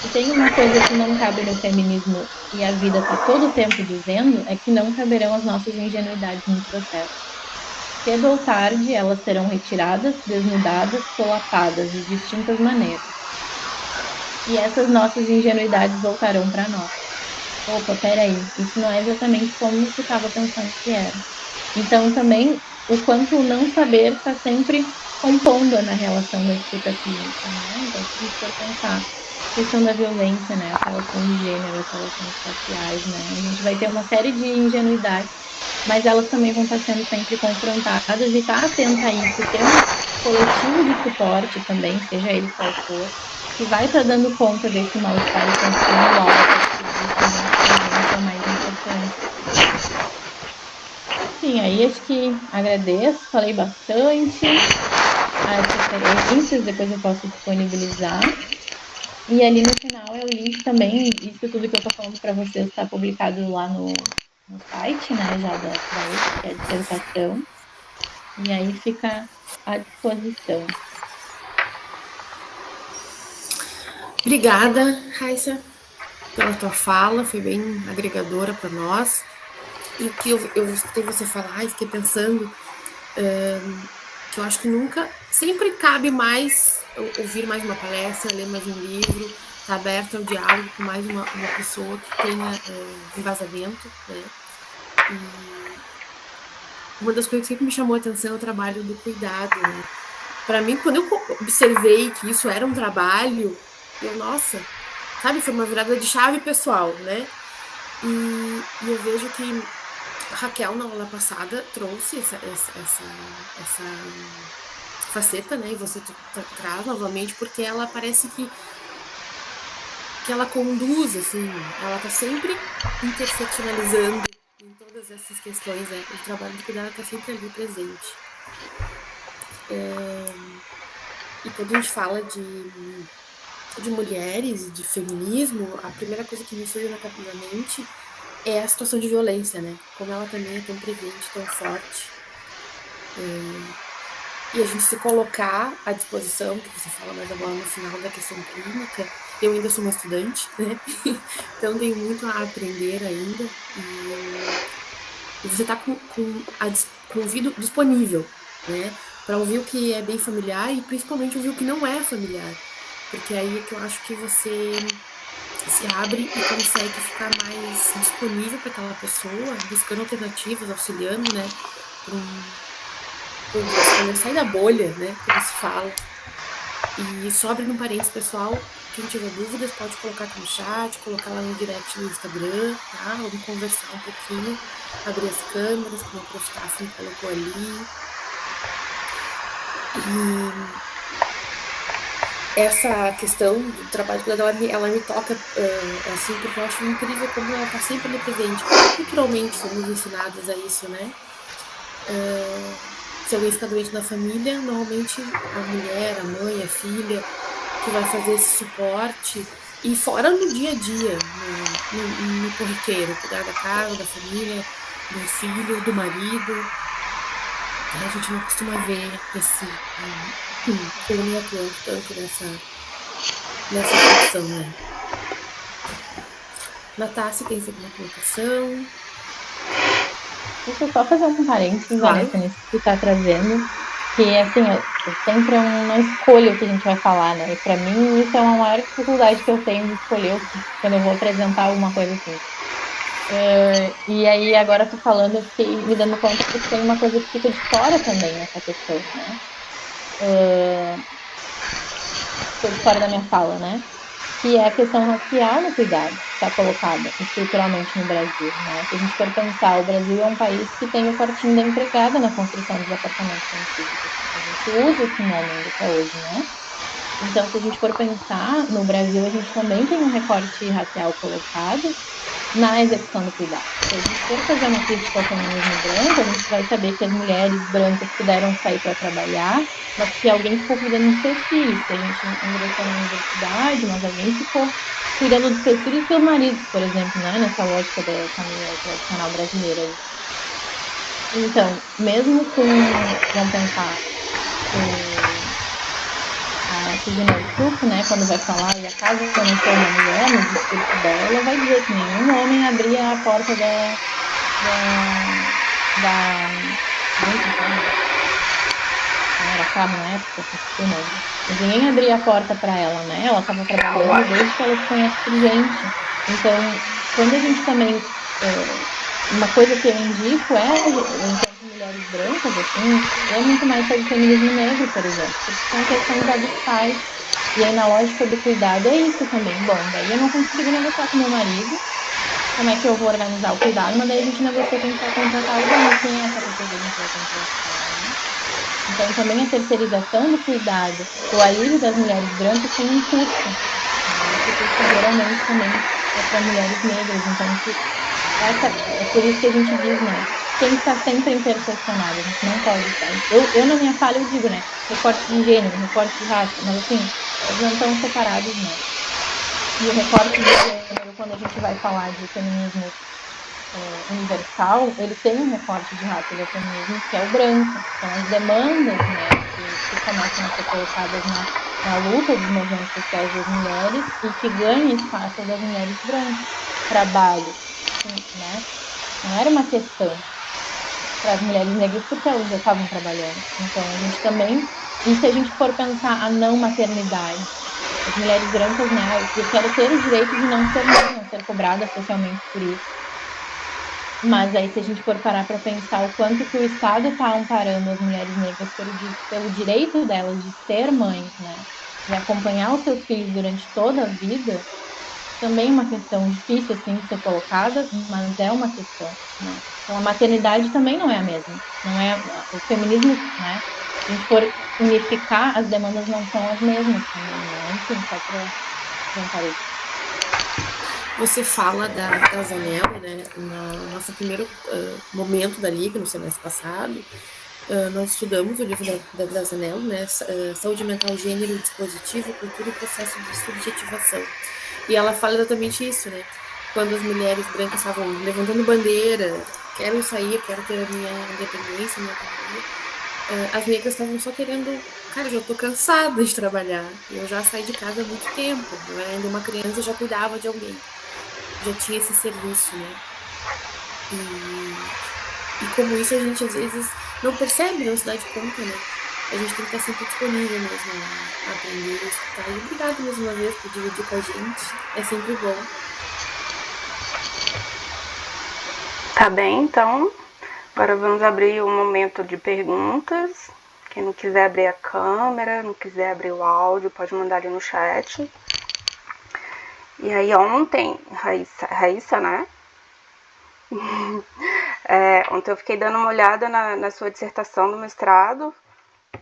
Se tem uma coisa que não cabe no feminismo e a vida está todo o tempo dizendo, é que não caberão as nossas ingenuidades no processo. Cedo ou tarde, elas serão retiradas, desnudadas, solapadas de distintas maneiras. E essas nossas ingenuidades voltarão para nós. Opa, peraí, isso não é exatamente como tu estava pensando que era. Então, também, o quanto o não saber está sempre compondo na relação da escuta clínica, né? Então, se a gente for pensar a questão da violência, né? As relações de gênero, as relações raciais, né? A gente vai ter uma série de ingenuidades, mas elas também vão estar sendo sempre confrontadas e estar atenta a isso e ter um coletivo de suporte também, seja ele qual for, que vai estar dando conta desse mal-estar e construindo algo a partir disso, junto com a gente, é o mais importante. Enfim, aí acho que agradeço, falei bastante as referências, depois eu posso disponibilizar. E ali no final é o link também, isso tudo que eu estou falando para vocês está publicado lá no site, né, já da UF, que é a dissertação. E aí fica à disposição. Obrigada, Raíssa, pela tua fala, foi bem agregadora para nós. E o que eu escutei você falar e fiquei pensando, que eu acho que nunca, sempre cabe mais ouvir mais uma palestra, ler mais um livro, estar aberto ao diálogo com mais uma pessoa que tenha embasamento, né? E uma das coisas que sempre me chamou a atenção é o trabalho do cuidado, né? Para mim, quando eu observei que isso era um trabalho, nossa, sabe, foi uma virada de chave pessoal, né? E eu vejo que a Raquel, na aula passada, trouxe essa faceta, né? E você traz novamente, porque ela parece que ela conduz, assim, ela tá sempre interseccionalizando em todas essas questões, né? O trabalho de cuidado tá sempre ali presente. E quando a gente fala de mulheres, de feminismo, a primeira coisa que me surge na mente é a situação de violência, né? Como ela também é tão presente, tão forte. E a gente se colocar à disposição, que você fala mais agora no final da questão clínica. Eu ainda sou uma estudante, né? Então tenho muito a aprender ainda. E você tá com o ouvido disponível, né? Para ouvir o que é bem familiar e principalmente ouvir o que não é familiar. Porque aí é que eu acho que você se abre e consegue ficar mais disponível para aquela pessoa, buscando alternativas, auxiliando, né? Para sair da bolha, né? Como se fala. E só abrindo um parênteses, pessoal, quem tiver dúvidas pode colocar aqui no chat, colocar lá no direct no Instagram, tá? Vamos conversar um pouquinho, abrir as câmeras, como a Prof. Daphne colocou ali. E essa questão do trabalho dela, ela me toca assim, porque eu acho incrível como ela está sempre ali presente. Culturalmente somos ensinadas a isso, né? Se alguém fica doente na família, normalmente a mulher, a mãe, a filha, que vai fazer esse suporte. E fora no dia a dia, no corriqueiro, cuidar da casa, da família, do filho, do marido. A gente não costuma ver esse homem atuando tanto nessa função, né? Natácia, tem alguma colocação? Deixa eu só fazer um parênteses, Claro. Vanessa, nisso que tu tá trazendo, que assim, sempre é uma escolha o que a gente vai falar, né? E para mim isso é uma maior dificuldade que eu tenho de escolher quando eu vou apresentar alguma coisa assim. E aí agora tu falando, eu fiquei me dando conta que tem uma coisa que fica de fora também nessa questão, né? Ficou de fora da minha fala, né? Que é a questão racial no cuidado, que está colocada estruturalmente no Brasil, né? Se a gente for pensar, o Brasil é um país que tem o cortinho da empregada na construção dos apartamentos antigos. A gente usa esse nome ainda até hoje, né? Então, se a gente for pensar, no Brasil a gente também tem um recorte racial colocado na execução do cuidado. Se a gente for fazer uma crítica ao feminismo branco, a gente vai saber que as mulheres brancas puderam sair para trabalhar, mas que alguém ficou cuidando dos seus filhos, que a gente ingressou na universidade, mas alguém ficou cuidando dos seus filhos e seus maridos, por exemplo, né? Nessa lógica da família tradicional brasileira aí. Então, mesmo com, vamos pensar, a Susan Ostup, né, quando vai falar e a casa nasceu uma mulher, no discurso dela, ela vai dizer que nenhum homem abria a porta da não era carro na época, esqueci o nome. Mas ninguém abria a porta para ela, né? Ela estava trabalhando desde que ela se conhece por gente. Então, quando a gente também. Uma coisa que eu indico é, enquanto mulheres brancas, assim, ler muito mais sobre feminismo negro, por exemplo, porque são questões abissais. E aí, na lógica do cuidado, é isso também. Bom, daí eu não consigo negociar com meu marido, como é que eu vou organizar o cuidado, mas daí a gente negocia que a gente vai contratar alguém. E quem é essa pessoa que a gente vai contratar, né? Então, também a terceirização do cuidado, o alívio das mulheres brancas tem um custo, né? Esse custo geralmente também é para mulheres negras. Então, é por isso que a gente diz, né? Tem que estar sempre interseccionado, a gente não pode estar. Eu na minha fala, eu digo, né? Recorte de gênero, recorte de raça, mas assim, eles não estão separados, não. E o recorte de gênero, quando a gente vai falar de feminismo universal, ele tem um recorte de raça do feminismo, que é o branco. São as demandas, né, que começam a ser colocadas na luta dos movimentos sociais das mulheres e que ganha espaço das mulheres brancas. Trabalho, né? Não era uma questão. para as mulheres negras porque elas já estavam trabalhando. Então, a gente também, e se a gente for pensar a não maternidade, as mulheres brancas, né, eu quero ter o direito de não ser mãe, não ser cobrada socialmente por isso. Mas aí, se a gente for parar para pensar o quanto que o Estado está amparando as mulheres negras pelo direito delas de ser mães, né, de acompanhar os seus filhos durante toda a vida, também é uma questão difícil, assim, de ser colocada, mas é uma questão, né. Então, a maternidade também não é a mesma, não é o feminismo, né, se a gente for unificar, as demandas não são as mesmas também, né, enfim, só para fazer um parênteses. Você fala da Zanello, né? No nosso primeiro momento da Liga, no semestre passado, nós estudamos o livro da Zanello, né? Saúde Mental, Gênero, Dispositivo, Cultura e Processo de Subjetivação. E ela fala exatamente isso, né? Quando as mulheres brancas estavam levantando bandeira, quero sair, quero ter a minha independência, minha autonomia, as negras estavam só querendo, cara, já tô cansada de trabalhar, eu já saí de casa há muito tempo, eu era ainda uma criança e já cuidava de alguém, já tinha esse serviço, né? E como isso a gente às vezes não percebe, não se dá de conta, né? A gente tem que estar sempre disponível mesmo a aprender, a escutar. E obrigado mais uma vez por dividir com a gente, é sempre bom. Tá bem, então agora vamos abrir um momento de perguntas. Quem não quiser abrir a câmera, não quiser abrir o áudio, pode mandar ali no chat. E aí ontem, Raíssa, né? Ontem eu fiquei dando uma olhada na sua dissertação do mestrado.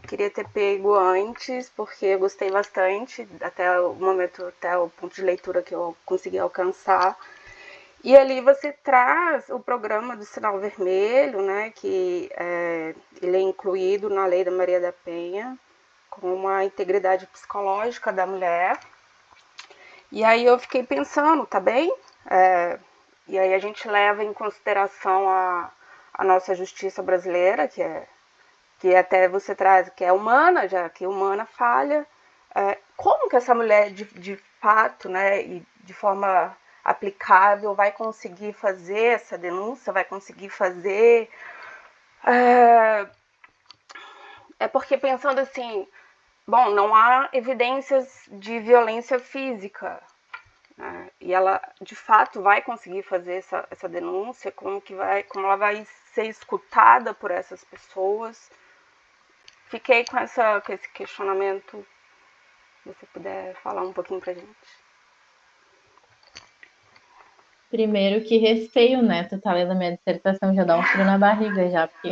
Queria ter pego antes, porque eu gostei bastante, até o momento, até o ponto de leitura que eu consegui alcançar. E ali você traz o programa do Sinal Vermelho, né, que ele é incluído na Lei da Maria da Penha, com a integridade psicológica da mulher. E aí eu fiquei pensando, tá bem? E aí a gente leva em consideração a nossa justiça brasileira, que até você traz, que é humana, já que humana falha. Como que essa mulher, de fato, né, e de forma aplicável, vai conseguir fazer essa denúncia, vai conseguir fazer... porque pensando assim, bom, não há evidências de violência física, né? E ela, de fato, vai conseguir fazer essa denúncia, como ela vai ser escutada por essas pessoas. Fiquei com esse questionamento. Se você puder falar um pouquinho pra gente. Primeiro que receio, né? Tu tá lendo a minha dissertação, já dá um frio na barriga já, porque...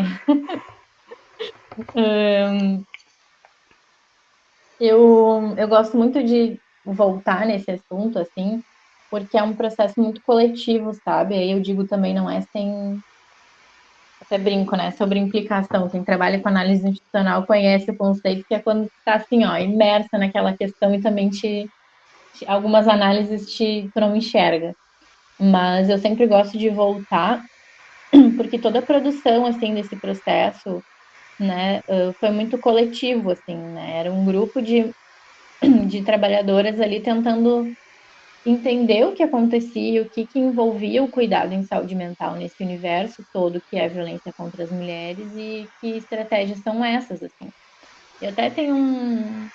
eu gosto muito de voltar nesse assunto, assim, porque é um processo muito coletivo, sabe? Aí eu digo também, não é sem... Até brinco, né? Sobre implicação. Quem trabalha com análise institucional conhece o conceito, que é quando tu tá assim, ó, imersa naquela questão e também algumas análises tu não enxerga. Mas eu sempre gosto de voltar, porque toda a produção, assim, desse processo, né, foi muito coletivo, assim, né? Era um grupo de trabalhadoras ali tentando entender o que acontecia, o que envolvia o cuidado em saúde mental nesse universo todo que é a violência contra as mulheres e que estratégias são essas, assim. Eu até tenho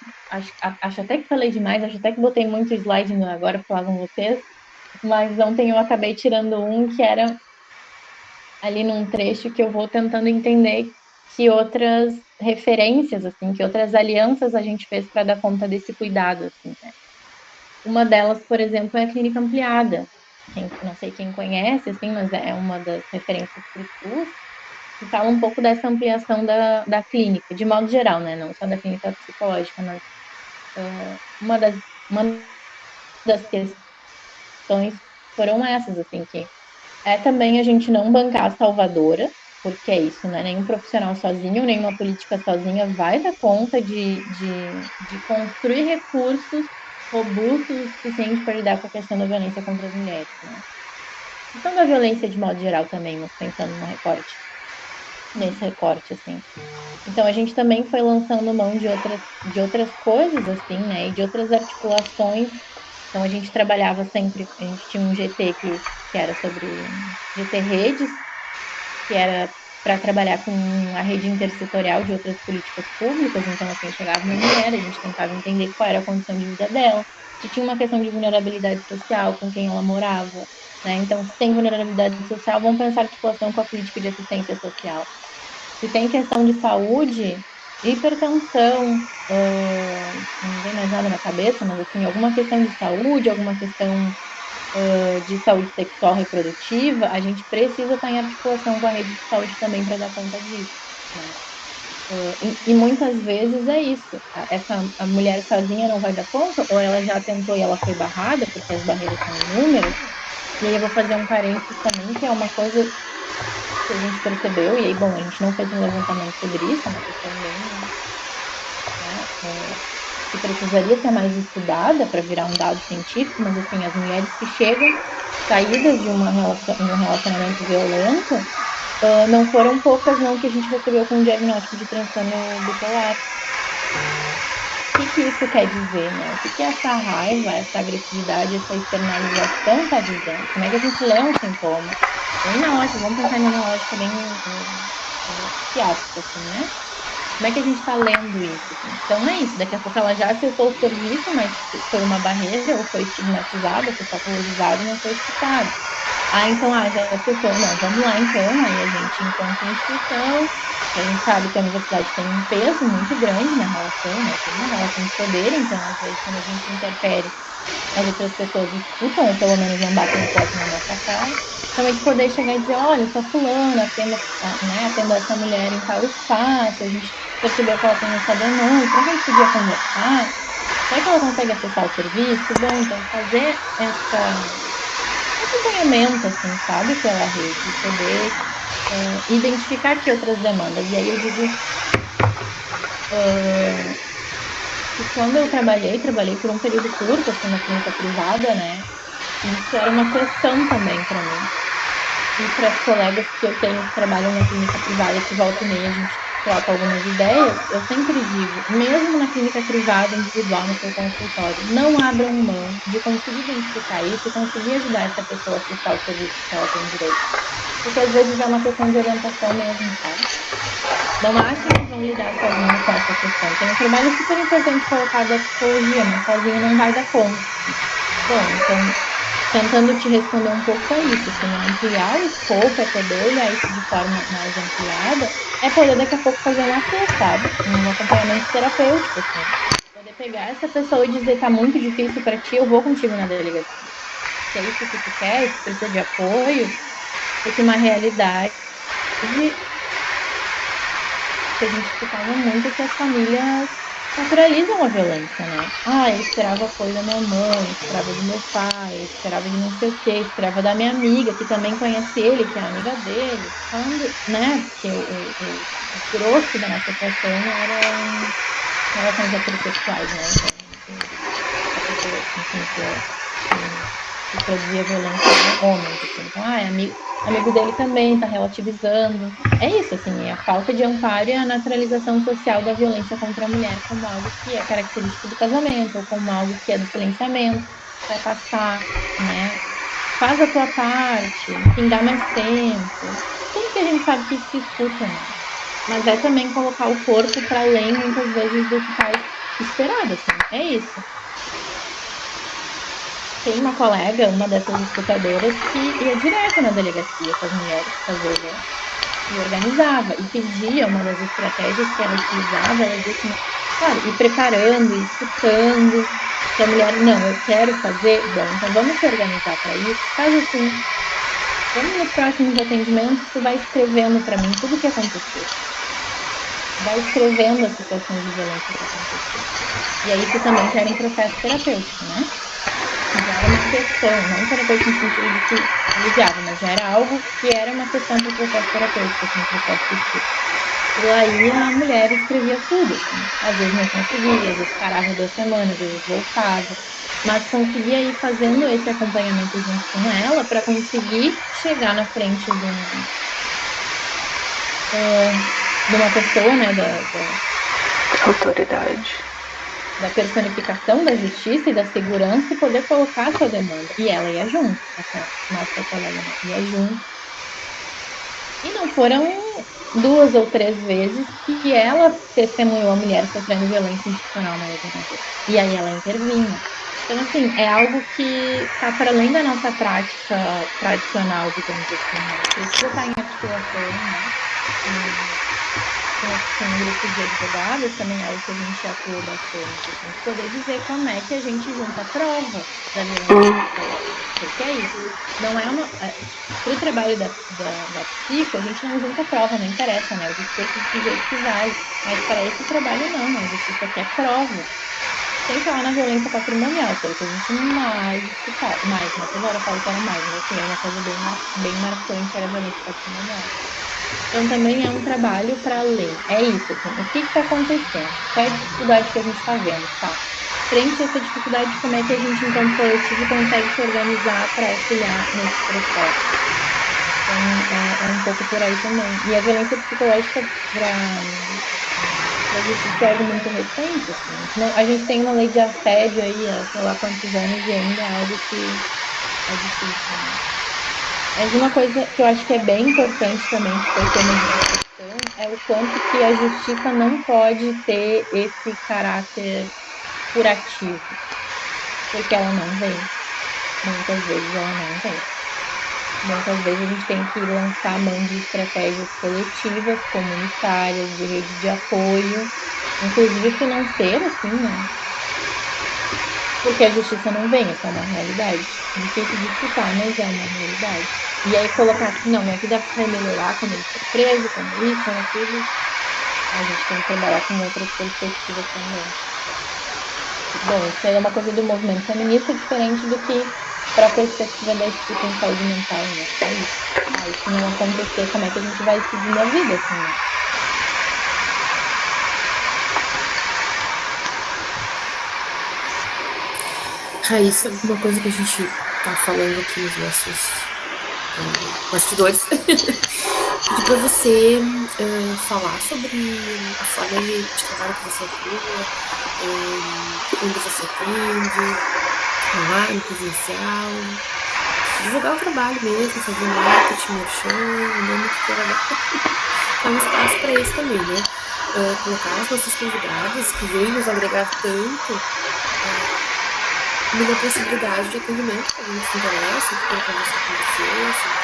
acho até que falei demais, acho até que botei muito slide agora para falar com vocês, mas ontem eu acabei tirando um que era ali num trecho que eu vou tentando entender que outras referências, assim, que outras alianças a gente fez para dar conta desse cuidado, assim, né? Uma delas, por exemplo, é a clínica ampliada. Não sei quem conhece, assim, mas é uma das referências para o SUS, que fala um pouco dessa ampliação da clínica, de modo geral, né? Não só da clínica psicológica, mas uma das questões foram essas, assim, que é também a gente não bancar a salvadora, porque é isso, né? Nenhum profissional sozinho, nenhuma política sozinha vai dar conta de construir recursos robustos o suficiente para lidar com a questão da violência contra as mulheres, né? A questão da violência de modo geral também, mas pensando nesse recorte, assim. Então a gente também foi lançando mão de outras coisas, assim, né? E de outras articulações. Então a gente trabalhava sempre, a gente tinha um GT que era sobre GT Redes, que era para trabalhar com a rede intersetorial de outras políticas públicas. Então, assim, chegava uma mulher, a gente tentava entender qual era a condição de vida dela, se tinha uma questão de vulnerabilidade social, com quem ela morava, né? Então, se tem vulnerabilidade social, vamos pensar a articulação com a política de assistência social. Se tem questão de saúde, hipertensão, não me vem mais nada na cabeça, mas assim, alguma questão de saúde, alguma questão de saúde sexual reprodutiva, a gente precisa estar em articulação com a rede de saúde também para dar conta disso, né? E muitas vezes é isso. A mulher sozinha não vai dar conta, ou ela já tentou e ela foi barrada, porque as barreiras são inúmeras. E aí eu vou fazer um parênteses também, que é uma coisa que a gente percebeu, e aí, bom, a gente não fez um levantamento sobre isso, é uma questão bem, né, que precisaria ser mais estudada para virar um dado científico, mas assim, as mulheres que chegam saídas de um relacionamento violento, não foram poucas não que a gente recebeu com o diagnóstico de transtorno bipolar. O que isso quer dizer, né? O que essa raiva, essa agressividade, essa externalização está dizendo? Como é que a gente lê um sintoma? Bem na lógica, vamos pensar numa lógica bem psiquiátrica, assim, né? Como é que a gente está lendo isso? Assim? Então, é isso. Daqui a pouco ela já acessou o serviço, mas foi uma barreira, ou foi estigmatizada, foi patologizada e não foi escutada. Então, já acessou. Não, vamos lá então. Aí a gente, enquanto instituição, a gente sabe que a universidade tem um peso muito grande na relação, né? Tem uma relação de poder, então, às vezes, quando a gente interfere, as outras pessoas escutam, ou pelo menos não batem a porta na nossa cara. Então, a gente poder chegar e dizer, olha, sua fulana, atenda essa mulher em tal espaço, a gente percebeu que ela tem essa demanda, será que a gente podia conversar? Será que ela consegue acessar o serviço? Bom, então, fazer acompanhamento, assim, sabe, pela rede, poder identificar que outras demandas. E aí eu digo que quando eu trabalhei por um período curto, assim, na clínica privada, né, isso era uma questão também para mim. E para as colegas que eu tenho que trabalham na clínica privada, que volta e meia a gente troca algumas ideias, eu sempre digo, mesmo na clínica privada, individual, no seu consultório, não abram mão de conseguir identificar isso e conseguir ajudar essa pessoa a acessar o serviço que ela tem direito. Porque às vezes é uma questão de orientação mesmo, sabe? Não achem que vão lidar sozinho com essa questão. Tem um trabalho super importante colocado da psicologia, mas sozinho não vai dar conta. Bom, então, tentando te responder um pouco é isso, assim, é ampliar o escopo, é poder olhar isso de forma mais ampliada, é poder daqui a pouco fazer um AP, sabe? Um acompanhamento terapêutico, assim. Poder pegar essa pessoa e dizer, tá muito difícil para ti, eu vou contigo na delegacia. Se é isso que tu quer, se tu precisa de apoio, porque uma realidade que a gente escutava muito é que as famílias naturalizam a violência, né? Eu esperava apoio da minha mãe, eu esperava do meu pai, eu esperava de não sei o quê, eu esperava da minha amiga, que também conhece ele, que é amiga dele, falando, né? Porque o grosso da nossa atuação eram relações heterossexuais, né? Então, a pessoa, enfim, que produzia violência eram homens, assim. Então, é amigo dele também, tá relativizando. É isso, assim, é a falta de amparo e a naturalização social da violência contra a mulher como algo que é característico do casamento, ou como algo que é do silenciamento, vai passar, né? Faz a tua parte, enfim, dá mais tempo. Tudo que a gente sabe que se escuta, né? Mas é também colocar o corpo para além, muitas vezes, do que tá esperado, assim. É isso. Tem uma colega, uma dessas escutadoras, que ia direto na delegacia com as mulheres fazer e organizava e pedia. Uma das estratégias que ela utilizava, ela dizia assim, claro, ir preparando, ir escutando. Se a mulher, não, eu quero fazer, bom, então vamos se organizar para isso. Faz assim, vamos nos próximos atendimentos, tu vai escrevendo para mim tudo o que aconteceu. Vai escrevendo as situações de violência que aconteceu. E aí tu também gera um processo terapêutico, né? Já era uma questão, não terapêutico no sentido de que aliviava, mas já era algo que era uma questão para o processo terapêutico, assim, o processo de escuta. E aí a mulher escrevia tudo, assim. Às vezes não conseguia, às vezes parava 2 semanas, às vezes voltava, mas conseguia ir fazendo esse acompanhamento junto com ela para conseguir chegar na frente de uma pessoa, né, Autoridade. da personificação da justiça e da segurança e poder colocar a sua demanda. E ela ia junto, essa nossa colega, né? Ia junto. E não foram 2 ou 3 vezes que ela testemunhou a mulher sofrendo violência institucional na residência. E aí ela intervinha. Então, assim, é algo que está para além da nossa prática tradicional, digamos assim, né? Precisa estar em articulação, né? Com grupos de advogadas, também é algo que a gente atuou bastante, assim, de poder dizer como é que a gente junta a prova da violência psicológica, porque é isso. Não é uma. Para o trabalho da psico, a gente não junta prova, não interessa, né? O discurso do sujeito que vale. Mas para esse trabalho, não. A justiça quer prova. Sem falar na violência patrimonial, que era o que a gente mais escutava. Mais, né? Toda hora eu falo que era mais, mas assim, era uma coisa bem marcante, era a violência patrimonial. Então, também é um trabalho para além. É isso, assim, o que está acontecendo? Qual é a dificuldade que a gente está vendo? Tá. Frente a essa dificuldade, como é que a gente, enquanto coletivo, consegue se organizar para auxiliar nesse processo? Então, é um pouco por aí também. E a violência psicológica para a justiça é algo muito recente, assim. A gente tem uma lei de assédio aí há sei lá quantos anos e ainda é algo que é difícil, né? Mas uma coisa que eu acho que é bem importante também, que foi tema de discussão, é o quanto que a justiça não pode ter esse caráter curativo, porque ela não vem. Muitas vezes ela não vem. Muitas vezes a gente tem que lançar a mão de estratégias coletivas, comunitárias, de rede de apoio, inclusive financeira, assim, né? Porque a justiça não vem, essa é uma realidade. Difícil de escutar, mas é uma realidade. E aí colocar assim, não, minha vida vai melhorar quando ele for preso, quando isso, quando aquilo. A gente tem que trabalhar com outras perspectivas também. Bom, isso aí é uma coisa do movimento feminista diferente do que para a perspectiva da escuta em saúde mental, né? É isso. Ah, e se não acontecer, como é que a gente vai seguindo a vida, assim, né? Raíssa, uma coisa que a gente tá falando aqui nos nossos bastidores, pedir para você falar sobre a forma de trabalho que você atua, onde você atende, online, presencial, divulgar o trabalho mesmo, fazer marketing, merchan, o nome que queira dar. É um espaço para isso também, né? Colocar as nossas convidadas que vêm nos agregar tanto numa possibilidade de atendimento que a gente se interessa, que queira conversar com você sobre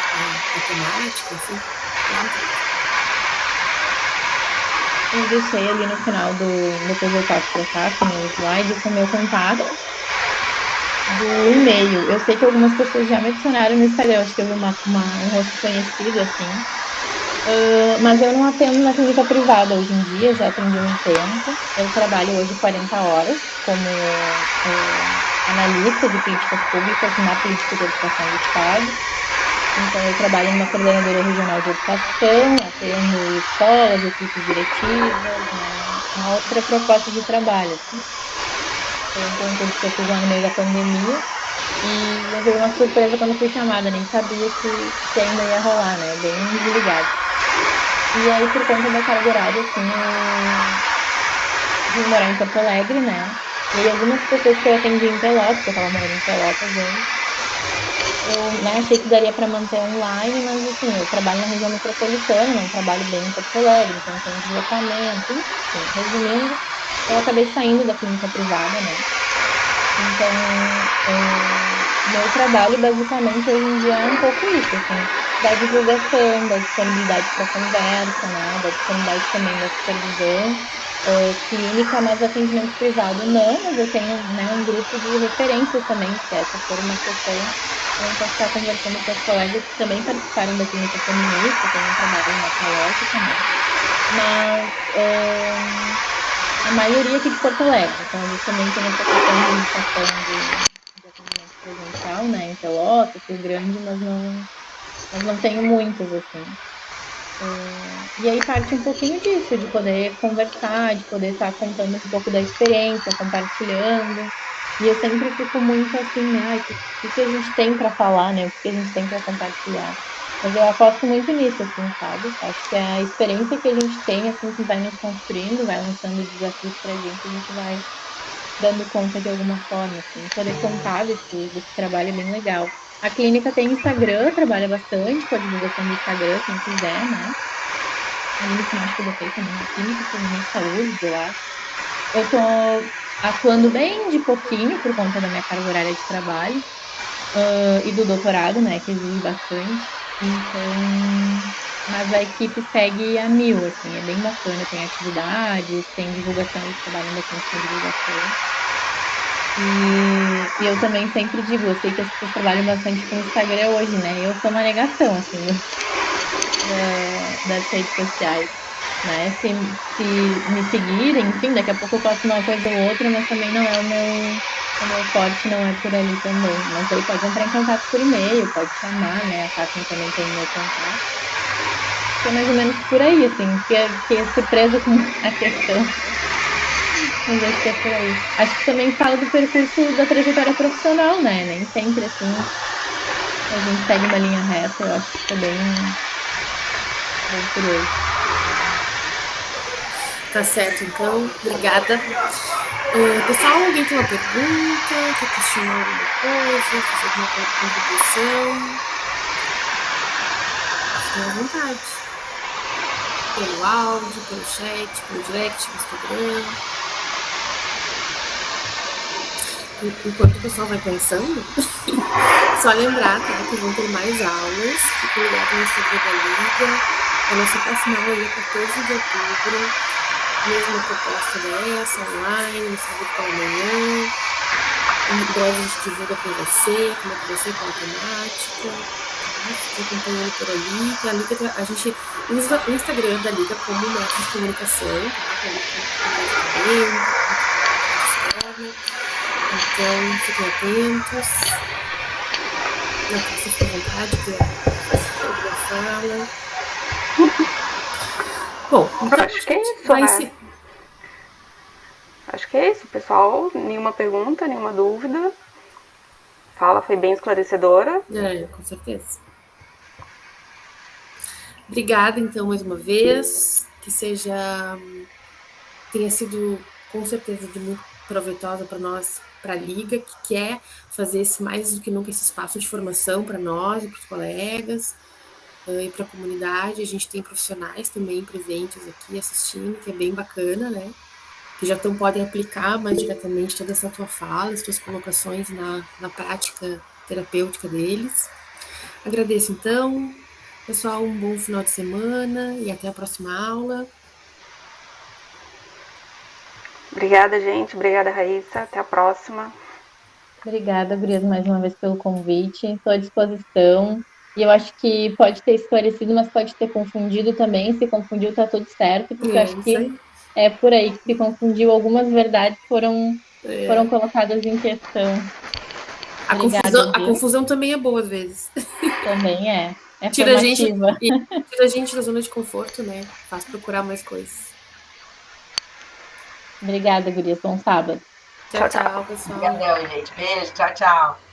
a temática, enfim, fica à vontade. Eu deixei ali no final depois eu passo para Tati no slide com o meu contato do e-mail. Eu sei que algumas pessoas já me adicionaram no Instagram, acho que eu vi um rosto conhecido, assim. Mas eu não atendo na clínica privada hoje em dia, já atendi um tempo. Eu trabalho hoje 40 horas como analista de políticas públicas na política de educação do Estado. Então, eu trabalho numa coordenadoria regional de educação, atendo escolas, equipes diretivas, né? Uma outra proposta de trabalho, assim. Foi um concurso que eu fiz lá no meio da pandemia e levei uma surpresa quando fui chamada, nem sabia se ainda ia rolar, né? Bem desligado. E aí, por conta da carga horária, assim, eu vim morar em Porto Alegre, né? E aí, algumas pessoas que eu atendi em Pelotas, que eu tava morando em Pelotas antes, eu, né, achei que daria para manter online, mas assim, eu trabalho na região metropolitana, não trabalho bem em Porto Alegre, então tem deslocamento, enfim, resumindo, eu acabei saindo da clínica privada, né? Então, meu trabalho basicamente hoje em dia é um pouco isso, assim, da divulgação, da disponibilidade para conversa, né? Da disponibilidade também da supervisão clínica, mas atendimento privado não, mas eu tenho, né, um grupo de referências também, se essa for uma questão, também posso estar conversando com as colegas que também participaram da clínica feminista, tem um trabalho nessa lógica, né? Mas a maioria aqui de Porto Alegre. Então, a gente também tem essa questão de indicação de atendimento presencial, né, em Pelotas, Rio Grande, mas não tenho muitas, assim. E aí parte um pouquinho disso, de poder conversar, de poder estar contando um pouco da experiência, compartilhando. E eu sempre fico muito assim, né? Ai, que a gente tem para falar, né? O que a gente tem para compartilhar. Mas eu aposto muito nisso, assim, sabe? Acho que a experiência que a gente tem, assim, que vai nos construindo, vai lançando desafios para a gente vai dando conta de alguma forma, assim. Poder contar desse trabalho é bem legal. A clínica tem Instagram, trabalha bastante com a divulgação do Instagram, quem quiser, né? ali no final que eu botei também, na química, também saúde, eu acho. Eu tô atuando bem de pouquinho por conta da minha carga horária de trabalho e do doutorado, né, que exige bastante. Então, mas a equipe segue a mil, assim, é bem bacana. Tem atividades, tem divulgação, eles trabalham bastante com divulgação. E eu também sempre digo, eu sei que as pessoas trabalham bastante com o Instagram hoje, né? Eu sou uma negação, assim, das redes sociais, né? Se me seguirem, enfim, daqui a pouco eu posto uma coisa ou outra, mas também não é o meu forte não é por ali também. Mas daí pode entrar em contato por e-mail, pode chamar, né? A Catherine também tem o meu contato. Que é mais ou menos por aí, assim, fiquei surpresa com a questão. Mas acho que é por aí. Acho que também fala do percurso da trajetória profissional, né? Nem sempre, assim, a gente segue uma linha reta. Eu acho que isso é bem curioso. Tá certo, então. Obrigada. Pessoal, alguém tem uma pergunta? Quer questionar alguma coisa? Fazer alguma contribuição? Fiquem à vontade. Pelo áudio, pelo chat, pelo direct, no Instagram. Enquanto o pessoal vai pensando, só lembrar, tá, que vão ter mais aulas. Fiquem ligados no Instagram da Liga. A nossa próxima aula é 14 de outubro. Mesma proposta dessa, online, no sábado pela manhã. Em breve a gente divulga para você, como é que vai ser, qual a temática. Fique acompanhando por ali. Que a Liga, a gente usa o Instagram da Liga como método de comunicação, tá? Como comunidade externa. Então, fiquem atentos. Natácia, fique à vontade, que fala. Bom, então acho que é isso, né? Acho que é isso, pessoal. Nenhuma pergunta, nenhuma dúvida. Fala, foi bem esclarecedora. Com certeza. Obrigada, então, mais uma vez. Que tenha sido, com certeza, de muito proveitosa para nós, para a Liga, que quer fazer mais do que nunca esse espaço de formação para nós e para os colegas e para a comunidade. A gente tem profissionais também presentes aqui assistindo, que é bem bacana, né? Que já podem aplicar mais diretamente toda essa tua fala, as tuas colocações na prática terapêutica deles. Agradeço, então. Pessoal, um bom final de semana e até a próxima aula. Obrigada, gente. Obrigada, Raíssa. Até a próxima. Obrigada, Gurias, mais uma vez pelo convite. Estou à disposição. E eu acho que pode ter esclarecido, mas pode ter confundido também. Se confundiu, tá tudo certo, porque eu acho que é por aí que se confundiu. Algumas verdades foram colocadas em questão. A confusão também é boa às vezes. Também é. Tira a gente da zona de conforto, né? Faz procurar mais coisas. Obrigada, Gurias. Bom sábado. Tchau, pessoal. Obrigadão, gente. Beijo. Tchau, tchau.